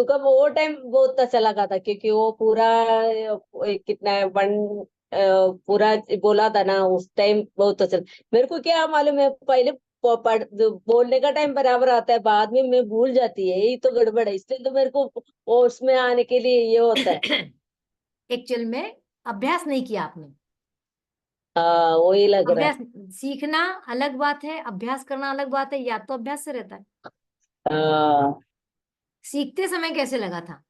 का वो टाइम बहुत अच्छा लगा था, क्योंकि वो पूरा कितना है पूरा बोला था ना उस टाइम, बहुत अच्छा। मेरे को क्या मालूम है, पहले बोलने का टाइम बराबर आता है, बाद में मैं भूल जाती है, यही तो गड़बड़ है, इसलिए तो मेरे को वो उसमें आने के लिए ये होता है। एक्चुअल में अभ्यास नहीं किया आपने। हाँ, वही लग रहा है। अभ्यास, सीखना अलग बात है, अभ्यास करना अलग बात है। या तो अभ्यास से रहता है। हाँ, सीखते समय कैसे लगा था?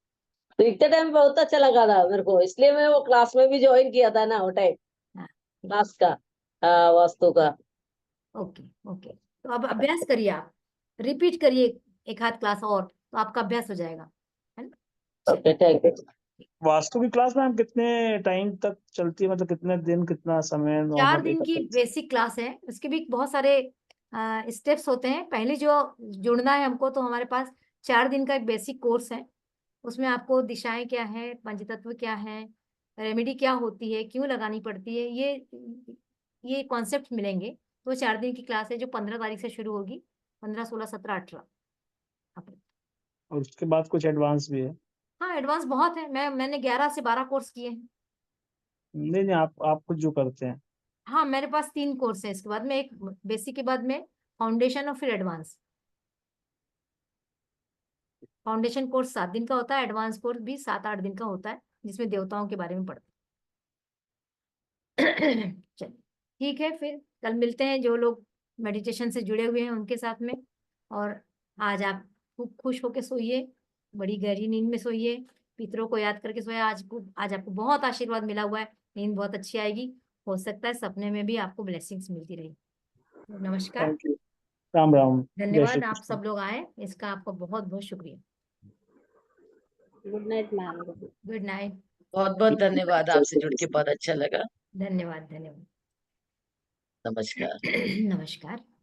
सीखते टाइम बहुत अच्छा लगा था मेरे को, इसलिए मैं वो क्लास में भी ज्वाइन किया था ना वो टाइम, हाँ, क्लास का, वास्तु का। Okay okay. तो अब अभ्यास करिए, आप रिपीट करिए एक आध क्लास और, तो आपका अभ्यास हो जाएगा, है ना? Okay, thank you. वास्तु की क्लास मैम कितने टाइम तक चलती है, मतलब कितने दिन, कितना समय 4 नॉर्मल दिन की बेसिक क्लास है, उसके भी बहुत सारे स्टेप्स होते हैं। पहले जो जुड़ना है हमको, तो हमारे पास 4 दिन का एक बेसिक कोर्स है। उसमें आपको दिशाएं क्या है, पंचतत्व क्या है, रेमेडी क्या होती है, क्यों लगानी पड़ती है, ये कॉन्सेप्ट मिलेंगे। तो 4 दिन की क्लास है जो 15 तारीख से शुरू होगी, 15, 16, 17, 18 अप्रैल। और उसके बाद कुछ एडवांस भी है? हाँ, एडवांस बहुत है। मैंने 11 से 12 कोर्स किए हैं। नहीं नहीं, आप कुछ जो करते हैं। हाँ, मेरे पास 3 कोर्स है, इसके बाद में एक बेसिक के बाद में फाउंडेशन और फिर एडवांस। फाउंडेशन कोर्स 7 दिन का होता है, एडवांस कोर्स भी 7-8 दिन का होता है, जिसमें देवताओं के बारे में पढ़ते हैं। चलिए ठीक है, फिर कल मिलते हैं जो लोग मेडिटेशन से जुड़े हुए हैं उनके साथ में। और आज आप खूब खुश होके सोइए, बड़ी गहरी नींद में सोइए, पितरों को याद करके सोइए। आज आपको बहुत आशीर्वाद मिला हुआ है, नींद बहुत अच्छी आएगी। हो सकता है सपने में भी आपको ब्लेसिंग्स मिलती रही। नमस्कार, थैंक यू। राम राम। जय श्री धन्यवाद, आप कृष्ण। सब लोग आए, इसका आपका बहुत बहुत शुक्रिया। Good night ma'am. Good night. बहुत बहुत धन्यवाद, आपसे जुड़ के बहुत अच्छा लगा। धन्यवाद धन्यवाद। नमस्कार। नमस्कार।